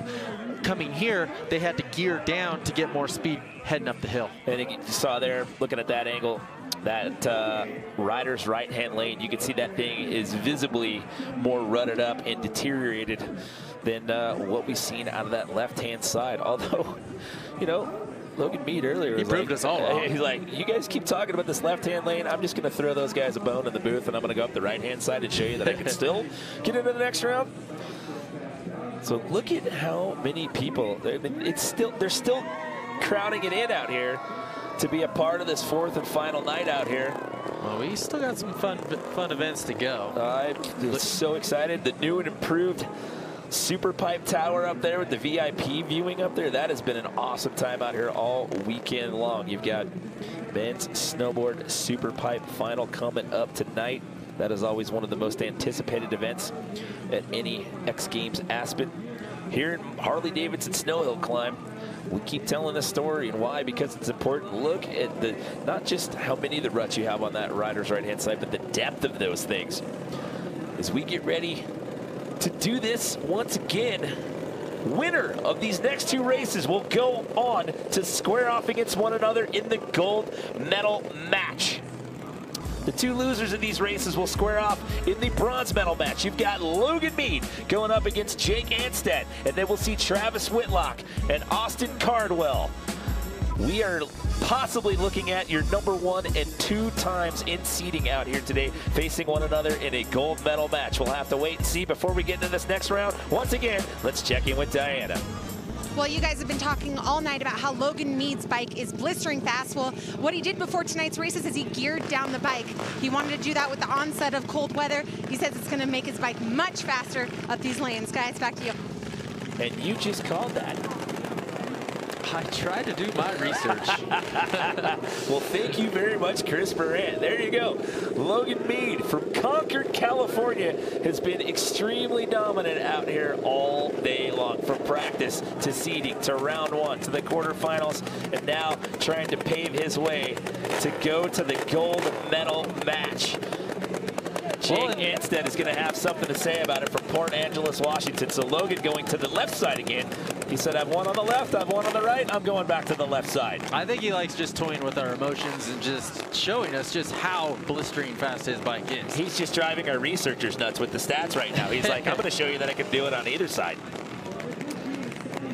Coming here, they had to gear down to get more speed heading up the hill.
And you saw there, looking at that angle, that rider's right-hand lane, you can see that thing is visibly more rutted up and deteriorated than what we've seen out of that left-hand side. Although, you know, Logan Mead earlier,
he proved us all wrong.
He's like, you guys keep talking about this left-hand lane. I'm just going to throw those guys a bone in the booth, and I'm going to go up the right-hand side and show you that I can still get into the next round. So look at how many people. They're still crowding it in out here to be a part of this 4th and final night out here.
Well, we still got some fun events to go.
I'm so excited. The new and improved Super Pipe Tower up there with the VIP viewing up there. That has been an awesome time out here all weekend long. You've got men's snowboard Super Pipe final coming up tonight. That is always one of the most anticipated events at any X Games Aspen. Here in Harley-Davidson Snow Hill Climb, we keep telling this story, and why? Because it's important. Look at not just how many of the ruts you have on that rider's right-hand side, but the depth of those things. As we get ready to do this once again, winner of these next 2 races will go on to square off against one another in the gold medal match. The 2 losers of these races will square off in the bronze medal match. You've got Logan Mead going up against Jake Anstead, and then we'll see Travis Whitlock and Austin Cardwell. We are possibly looking at your #1 and 2 times in seeding out here today, facing one another in a gold medal match. We'll have to wait and see before we get into this next round. Once again, let's check in with Diana.
Well, you guys have been talking all night about how Logan Mead's bike is blistering fast. Well, what he did before tonight's races is he geared down the bike. He wanted to do that with the onset of cold weather. He says it's going to make his bike much faster up these lanes. Guys, back to you.
And you just called that.
I tried to do my research.
Well, thank you very much, Chris Moran. There you go. Logan Mead from Concord, California, has been extremely dominant out here all day long, from practice to seeding to round 1 to the quarterfinals, and now trying to pave his way to go to the gold medal match. Jake Anstead is going to have something to say about it from Port Angeles, Washington. So Logan going to the left side again. He said, I've one on the left, I've one on the right, I'm going back to the left side.
I think he likes just toying with our emotions and just showing us just how blistering fast his bike is.
He's just driving our researchers nuts with the stats right now. He's like, I'm going to show you that I can do it on either side.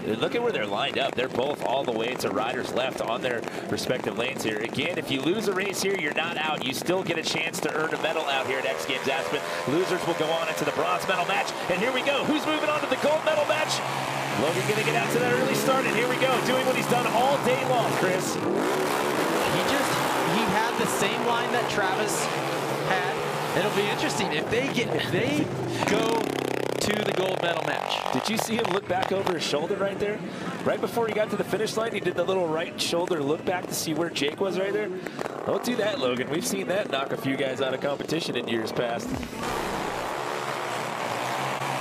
Look at where they're lined up. They're both all the way to riders left on their respective lanes here. Again, if you lose a race here, you're not out. You still get a chance to earn a medal out here at X Games Aspen. Losers will go on into the bronze medal match. And here we go. Who's moving on to the gold medal match? Logan going to get out to that early start. And here we go, doing what he's done all day long, Chris.
He had the same line that Travis had. It'll be interesting if they go to the gold medal match.
Did you see him look back over his shoulder right there? Right before he got to the finish line, he did the little right shoulder look back to see where Jake was right there. Don't do that, Logan. We've seen that knock a few guys out of competition in years past.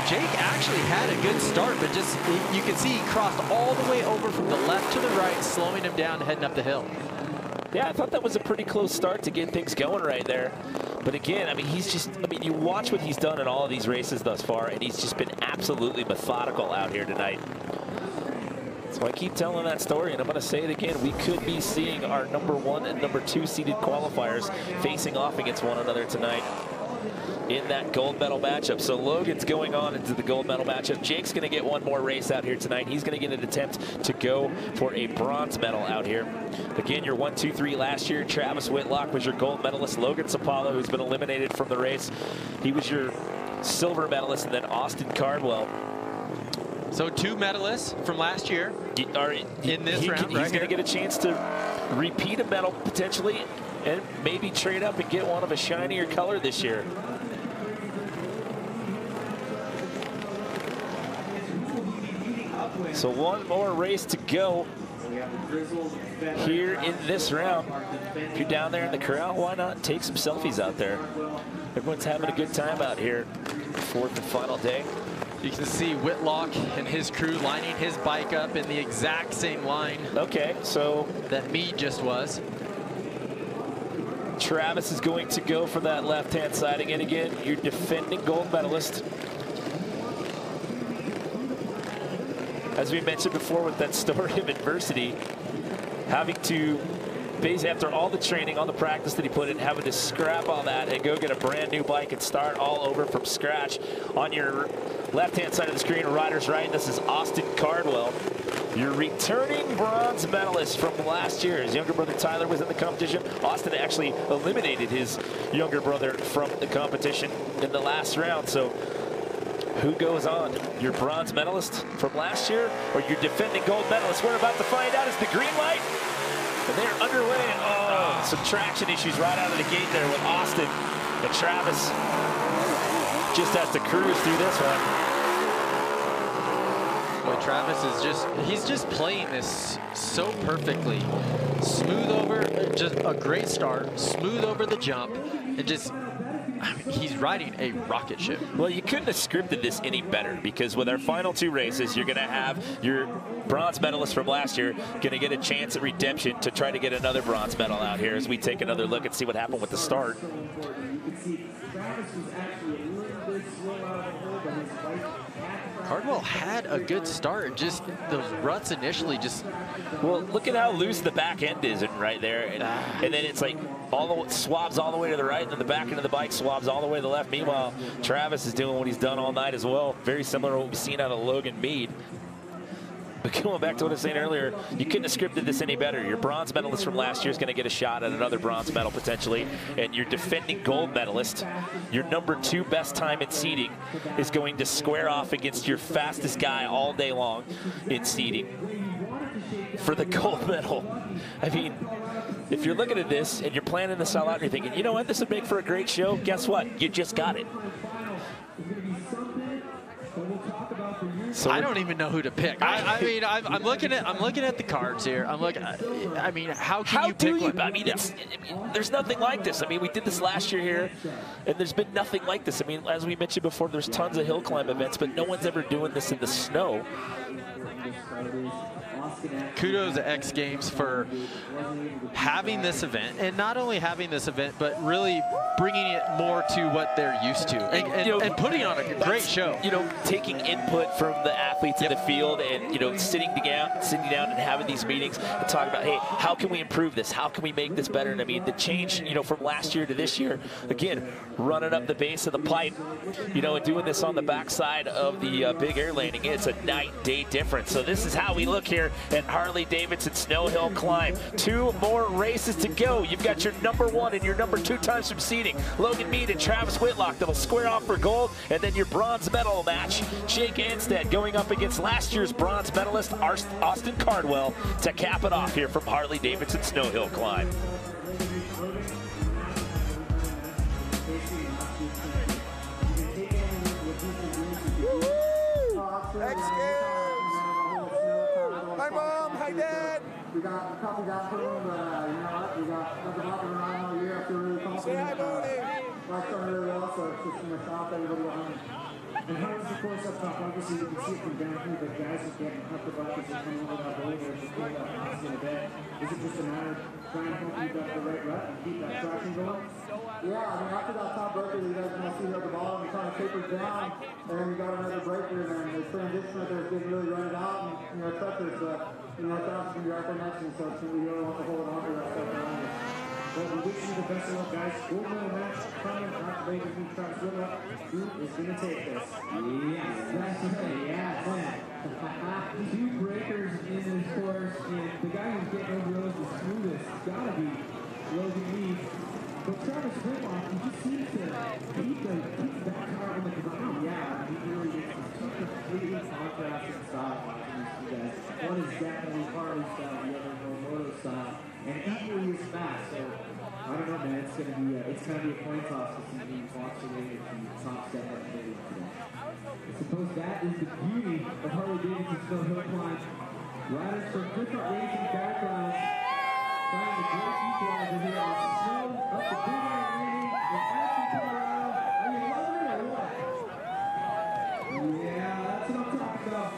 Jake actually had a good start, but just you can see he crossed all the way over from the left to the right, slowing him down, heading up the hill.
Yeah, I thought that was a pretty close start to get things going right there. But again, I mean, you watch what he's done in all of these races thus far, and he's just been absolutely methodical out here tonight. So I keep telling that story, and I'm going to say it again. We could be seeing our #1 and #2 seeded qualifiers facing off against one another tonight in that gold medal matchup. So Logan's going on into the gold medal matchup. Jake's going to get one more race out here tonight. He's going to get an attempt to go for a bronze medal out here. Again, your 1, 2, 3 last year. Travis Whitlock was your gold medalist. Logan Sapala, who's been eliminated from the race, he was your silver medalist. And then Austin Cardwell.
So 2 medalists from last year in this round.
He's going to get a chance to repeat a medal potentially and maybe trade up and get one of a shinier color this year. So one more race to go here in this round. If you're down there in the corral, why not take some selfies out there? Everyone's having a good time out here. 4th and final day.
You can see Whitlock and his crew lining his bike up in the exact same line.
Okay, so
that Mead just was.
Travis is going to go for that left-hand side again. Your defending gold medalist. As we mentioned before with that story of adversity, having to, basically after all the training, all the practice that he put in, having to scrap all that and go get a brand new bike and start all over from scratch. On your left-hand side of the screen, rider's right, this is Austin Cardwell, your returning bronze medalist from last year. His younger brother Tyler was in the competition. Austin actually eliminated his younger brother from the competition in the last round. So who goes on? Your bronze medalist from last year or your defending gold medalist? We're about to find out. Is the green light? And they're underway. Oh, some traction issues right out of the gate there with Austin. And Travis just has to cruise through this one.
Boy, Travis is he's just playing this so perfectly. Smooth over, just a great start, smooth over the jump, and just, I mean, he's riding a rocket ship.
Well, you couldn't have scripted this any better, because with our final 2 races, you're going to have your bronze medalist from last year going to get a chance at redemption to try to get another bronze medal out here as we take another look and see what happened with the start.
Cardwell had a good start, just those ruts initially just...
Well, look at how loose the back end is right there. And then it's like swabs all the way to the right, and then the back end of the bike swabs all the way to the left. Meanwhile, Travis is doing what he's done all night as well. Very similar to what we've seen out of Logan Mead. But going back to what I was saying earlier, you couldn't have scripted this any better. Your bronze medalist from last year is going to get a shot at another bronze medal potentially. And your defending gold medalist, your #2 best time in seeding, is going to square off against your fastest guy all day long in seeding for the gold medal. I mean, if you're looking at this and you're planning to sell out and you're thinking, you know what, this would make for a great show, guess what? You just got it.
So I don't even know who to pick. I mean, I'm looking at the cards here. I mean, how can you pick one?
I mean, there's nothing like this. I mean, we did this last year here, and there's been nothing like this. I mean, as we mentioned before, there's tons of hill climb events, but no one's ever doing this in the snow.
Kudos to X Games for having this event, and not only having this event, but really bringing it more to what they're used to, and putting on a great show.
You know, taking input from the athletes in the field, and sitting down and having these meetings and talking about, hey, how can we improve this? How can we make this better? And I mean, the change, from last year to this year, again, running up the base of the pipe, and doing this on the backside of the big air landing, it's a night and day difference. So this is how we look here at Harley-Davidson Snow Hill Climb. 2 more races to go. You've got your #1 and your #2 times from seeding. Logan Mead and Travis Whitlock that'll square off for gold. And then your bronze medal match, Jake Anstead going up against last year's bronze medalist, Austin Cardwell, to cap it off here from Harley-Davidson Snow Hill Climb.
X Games! Hi, Mom! Hi, Dad! We got a couple guys for them, but you know what? We got nothing around all year. I feel really confident. Say hi, Bonnie! Life's done really well, so it's just going to stop everybody behind. And how is the course up top? Obviously, you can see it from down here, but guys are getting up the buckets and coming over that boulder and just putting that pass in a bit. Is it just a matter of trying to hope you got the right rut and keep that traction going? Yeah, I mean, after that top breaker, you guys can see here at the bottom, it kind of tapers down, and then you got another breaker, and then the transition right there didn't really run it out, and, touches, but, that's going to be right there next to you, so it's going to be really want to hold on to that stuff around it. Well, we wish you the best of luck, guys. Gold medal match coming after they defeat Travis Whitlock. Who is going to take this? Yes, that's right. Yeah, 2 breakers in this course, and the guy who's getting over those the smoothest has got to be Logan Mead. But Travis Whitlock, he just seems to keep that car on the ground. Yeah, he really gets such a completely contrasting style watching these 2 guys. One is definitely Harley style, the other is moto style. And equally as fast, so I don't know, man. It's gonna be a coin toss to see who walks away with the top step up today. I suppose that is the beauty of Harley-Davidson Snow Hill Climb. Riders from different racing backgrounds find the great equalizer here on snow up the big air landing in Aspen, Colorado. Are you loving it or what? Yeah, that's what I'm talking about.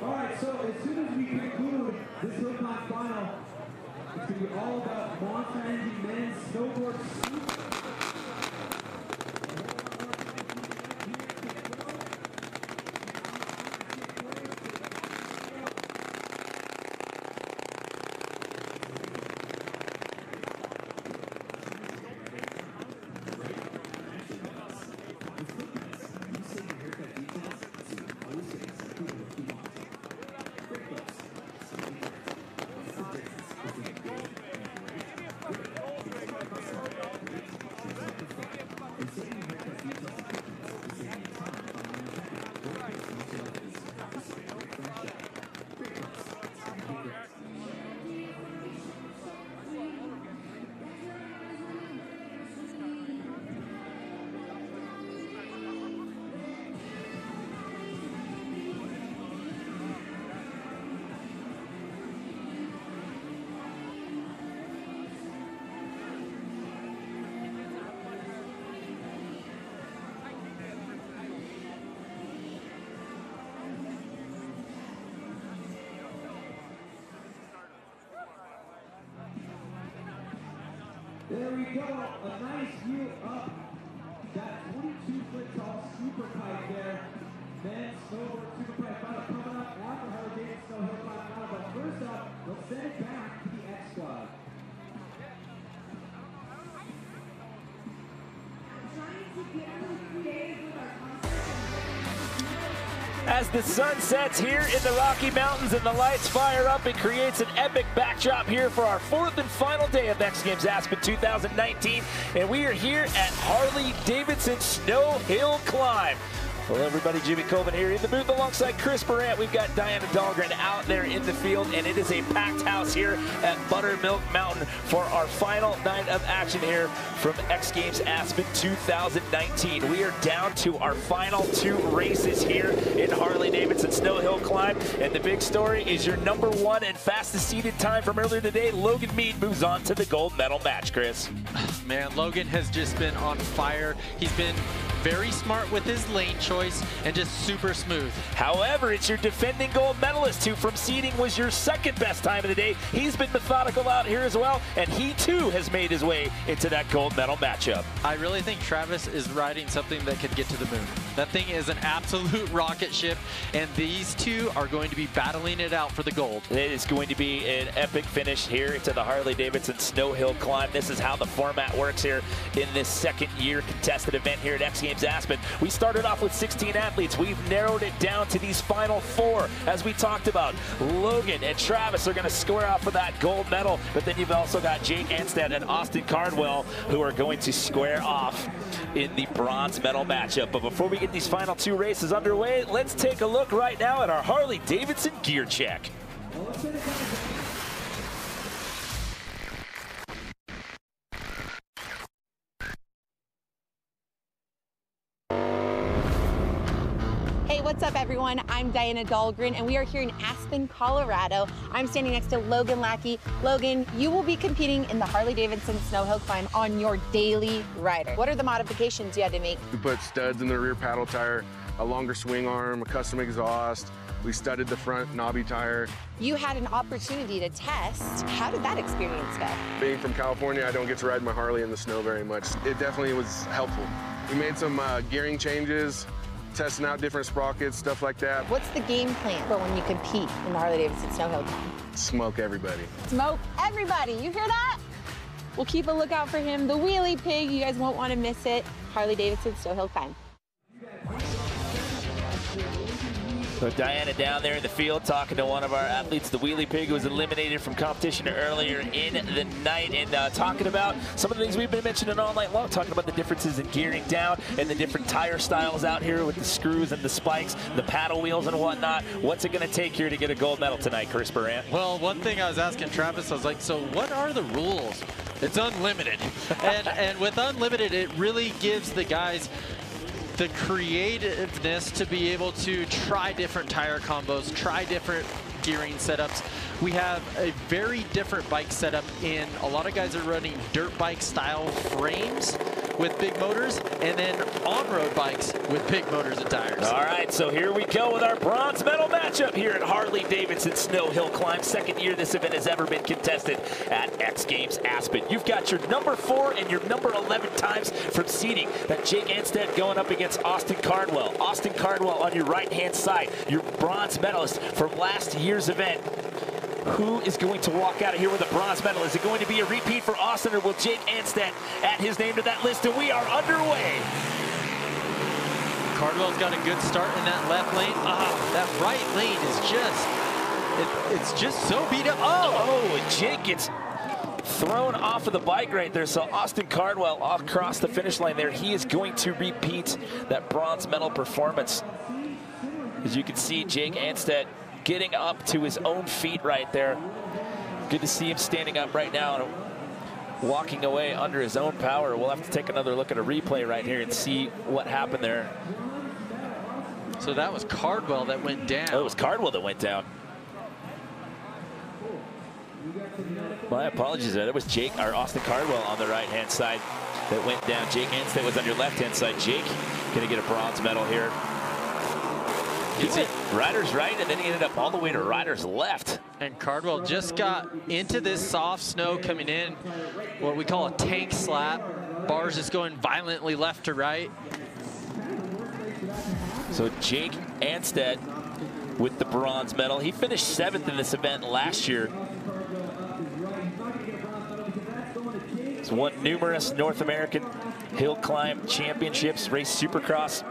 All right, so as soon as we conclude this Hill Climb final, it's going to be all about mountain men's snowboard. There we go, a nice view up that 22-foot tall super pipe there. Men's snowboard super pipe final coming up after Harley-Davidson Snow Hill Climb final. But first up, let's send it back to the X Squad.
As the sun sets here in the Rocky Mountains and the lights fire up, it creates an epic backdrop here for our 4th and final day of X Games Aspen 2019. And we are here at Harley-Davidson Snow Hill Climb. Hello everybody, Jimmy Colvin here in the booth alongside Chris Barrett. We've got Diana Dahlgren out there in the field, and it is a packed house here at Buttermilk Mountain for our final night of action here from X Games Aspen 2019. We are down to our final 2 races here in Harley-Davidson Snow Hill Climb, and the big story is your #1 and fastest seeded time from earlier today. Logan Mead moves on to the gold medal match, Chris.
Man, Logan has just been on fire. He's been very smart with his lane choice and just super smooth.
However, it's your defending gold medalist who from seeding was your 2nd best time of the day. He's been methodical out here as well, and he too has made his way into that gold medal matchup.
I really think Travis is riding something that could get to the moon. That thing is an absolute rocket ship, and these two are going to be battling it out for the gold.
It is going to be an epic finish here to the Harley-Davidson Snow Hill Climb. This is how the format works here in this 2nd-year contested event here at X Games Aspen. We started off with 16 athletes. We've narrowed it down to these final 4. As we talked about, Logan and Travis are going to square off for that gold medal, but then you've also got Jake Anstead and Austin Cardwell who are going to square off in the bronze medal matchup. But before we get these final 2 races underway, let's take a look right now at our Harley-Davidson gear check.
What's up, everyone? I'm Diana Dahlgren, and we are here in Aspen, Colorado. I'm standing next to Logan Lackey. Logan, you will be competing in the Harley-Davidson Snow Hill Climb on your daily rider. What are the modifications you had to make?
We put studs in the rear paddle tire, a longer swing arm, a custom exhaust. We studded the front knobby tire.
You had an opportunity to test. How did that experience go?
Being from California, I don't get to ride my Harley in the snow very much. It definitely was helpful. We made some gearing changes, testing out different sprockets, stuff like that.
What's the game plan for when you compete in the Harley-Davidson Snow Hill Climb?
Smoke everybody.
Smoke everybody, you hear that? We'll keep a lookout for him. The Wheelie Pig, you guys won't want to miss it. Harley-Davidson Snow Hill Climb.
So Diana down there in the field talking to one of our athletes, the Wheelie Pig, who was eliminated from competition earlier in the night, and talking about some of the things we've been mentioning all night long, talking about the differences in gearing down and the different tire styles out here with the screws and the spikes, the paddle wheels and whatnot. What's it going to take here to get a gold medal tonight, Chris Barrett?
Well, one thing I was asking Travis, I was like, so what are the rules? It's unlimited. and with unlimited, it really gives the guys the creativeness to be able to try different tire combos, try different gearing setups. We have a very different bike setup in a lot of guys are running dirt bike style frames with big motors, and then on-road bikes with big motors and tires.
All right, so here we go with our bronze medal matchup here at Harley-Davidson Snow Hill Climb. 2nd year this event has ever been contested at X Games Aspen. You've got your #4 and your #11 times from seeding. That Jake Anstead going up against Austin Cardwell. Austin Cardwell on your right-hand side, your bronze medalist from last year's event. Who is going to walk out of here with a bronze medal? Is it going to be a repeat for Austin, or will Jake Anstead add his name to that list? And we are underway.
Cardwell's got a good start in that left lane. That right lane is it's just so beat up.
Oh, and Jake gets thrown off of the bike right there. So Austin Cardwell across the finish line there. He is going to repeat that bronze medal performance. As you can see, Jake Anstead getting up to his own feet right there. Good to see him standing up right now and walking away under his own power. We'll have to take another look at a replay right here and see what happened there.
So that was Cardwell that went down.
Oh, it was Cardwell that went down. My apologies there. That was Jake, or Austin Cardwell on the right-hand side that went down. Jake Anstead was on your left-hand side. Jake gonna get a bronze medal here. He went rider's right, and then he ended up all the way to rider's left.
And Cardwell just got into this soft snow coming in, what we call a tank slap. Bars just going violently left to right.
So Jake Anstead with the bronze medal. He finished 7th in this event last year. He's won numerous North American hill climb championships, raced Supercross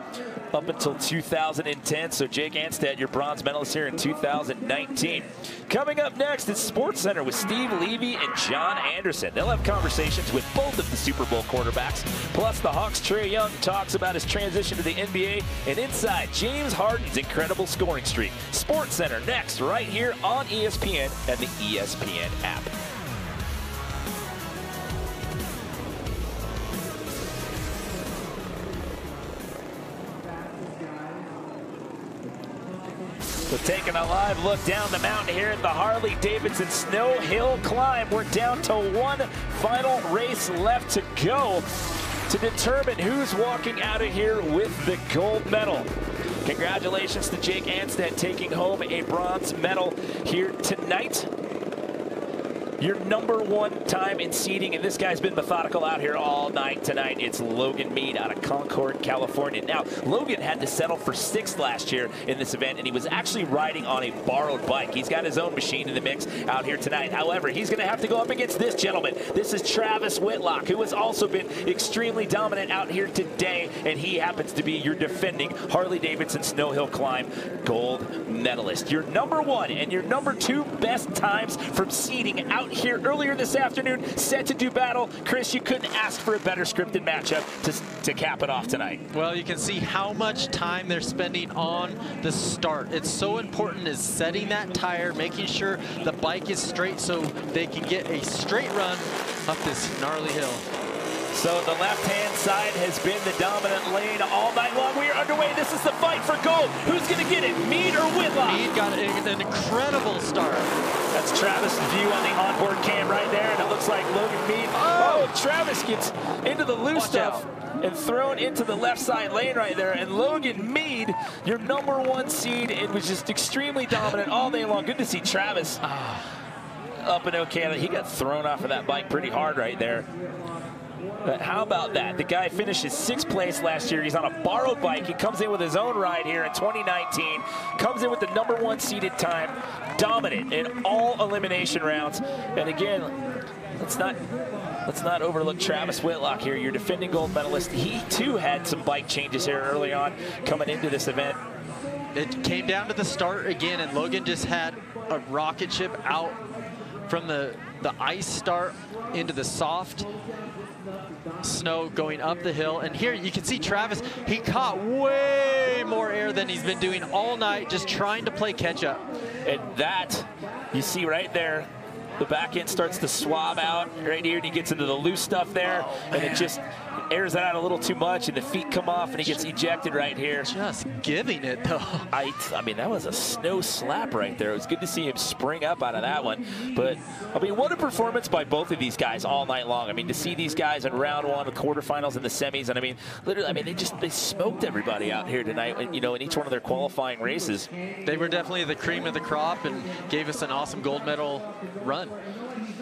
up until 2010. So Jake Anstead, your bronze medalist here in 2019. Coming up next is Sports Center with Steve Levy and John Anderson. They'll have conversations with both of the Super Bowl quarterbacks. Plus, the Hawks' Trae Young talks about his transition to the NBA, and inside James Harden's incredible scoring streak. Sports Center next, right here on ESPN and the ESPN app. So taking a live look down the mountain here at the Harley-Davidson Snow Hill Climb. We're down to one final race left to go to determine who's walking out of here with the gold medal. Congratulations to Jake Anstead taking home a bronze medal here tonight. Your #1 time in seeding, and this guy's been methodical out here all night tonight. It's Logan Mead out of Concord, California. Now, Logan had to settle for 6th last year in this event, and he was actually riding on a borrowed bike. He's got his own machine in the mix out here tonight. However, he's going to have to go up against this gentleman. This is Travis Whitlock, who has also been extremely dominant out here today, and he happens to be your defending Harley-Davidson Snow Hill Climb gold medalist. Your #1 and your #2 best times from seeding out here earlier this afternoon, set to do battle. Chris, you couldn't ask for a better scripted matchup to cap it off tonight.
Well, you can see how much time they're spending on the start. It's so important is setting that tire, making sure the bike is straight so they can get a straight run up this gnarly hill.
So the left-hand side has been the dominant lane all night long. We are underway. This is the fight for gold. Who's going to get it, Mead or Whitlock?
Mead got an incredible start.
That's Travis' view on the onboard cam right there, and it looks like Logan Mead. Oh, Travis gets into the loose stuff and thrown into the left side lane right there. And Logan Mead, your #1 seed, it was just extremely dominant all day long. Good to see Travis up and okay. He got thrown off of that bike pretty hard right there. But how about that? The guy finishes 6th place last year. He's on a borrowed bike. He comes in with his own ride here in 2019. Comes in with the #1 seeded time. Dominant in all elimination rounds. And again, let's not overlook Travis Whitlock here, your defending gold medalist. He too had some bike changes here early on coming into this event.
It came down to the start again, and Logan just had a rocket ship out from the ice start into the soft snow going up the hill. And here you can see Travis, he caught way more air than he's been doing all night, just trying to play catch up.
And that, you see right there, the back end starts to swab out right here, and he gets into the loose stuff there, and it just airs that out a little too much, and the feet come off, and he gets ejected right here.
Just giving it, though.
I mean, that was a snow slap right there. It was good to see him spring up out of that one. But, I mean, what a performance by both of these guys all night long. I mean, to see these guys in round 1, the quarterfinals, and the semis, and I mean, literally, I mean, they smoked everybody out here tonight, you know, in each one of their qualifying races.
They were definitely the cream of the crop and gave us an awesome gold medal run.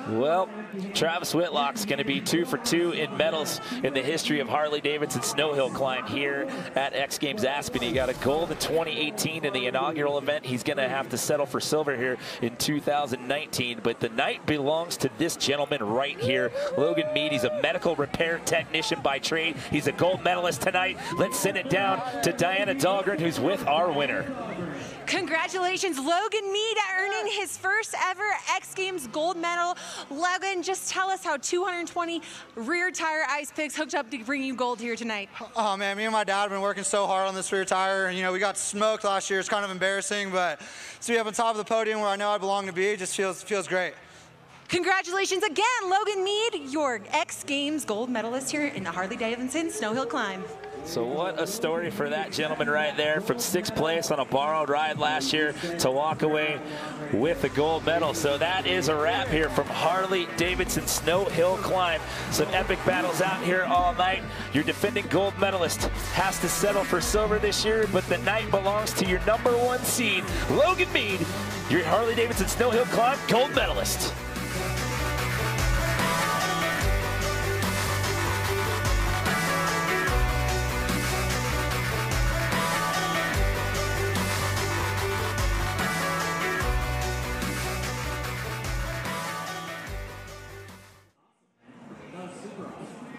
Well, Travis Whitlock's going to be 2 for 2 in medals in the history of Harley-Davidson Snow Hill Climb here at X Games Aspen. He got a gold in 2018 in the inaugural event. He's going to have to settle for silver here in 2019. But the night belongs to this gentleman right here, Logan Mead. He's a medical repair technician by trade. He's a gold medalist tonight. Let's send it down to Diana Dahlgren, who's with our winner.
Congratulations, Logan Mead, earning his first ever X Games gold medal. Logan, just tell us how 220 rear tire ice picks hooked up to bring you gold here tonight.
Oh man, me and my dad have been working so hard on this rear tire. You know, we got smoked last year. It's kind of embarrassing, but to be up on top of the podium where I know I belong to be, just feels great.
Congratulations again, Logan Mead, your X Games gold medalist here in the Harley-Davidson Snow Hill Climb.
So what a story for that gentleman right there, from 6th place on a borrowed ride last year to walk away with the gold medal. So that is a wrap here from Harley-Davidson Snow Hill Climb. Some epic battles out here all night. Your defending gold medalist has to settle for silver this year, but the night belongs to your #1 seed, Logan Mead, your Harley-Davidson Snow Hill Climb gold medalist.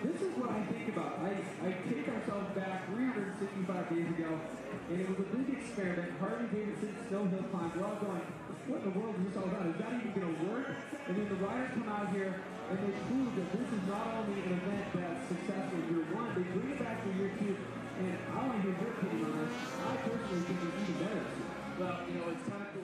This is what I think about. I take ourselves back 365 days ago.
all going, what in the world is this all about? Is that even going to work? And then the riders come out here and they prove that this is not only an event that's successful year one, they bring it back for year two. And I want to hear your opinion on this. I personally think it's even better.
Well, you know, it's time to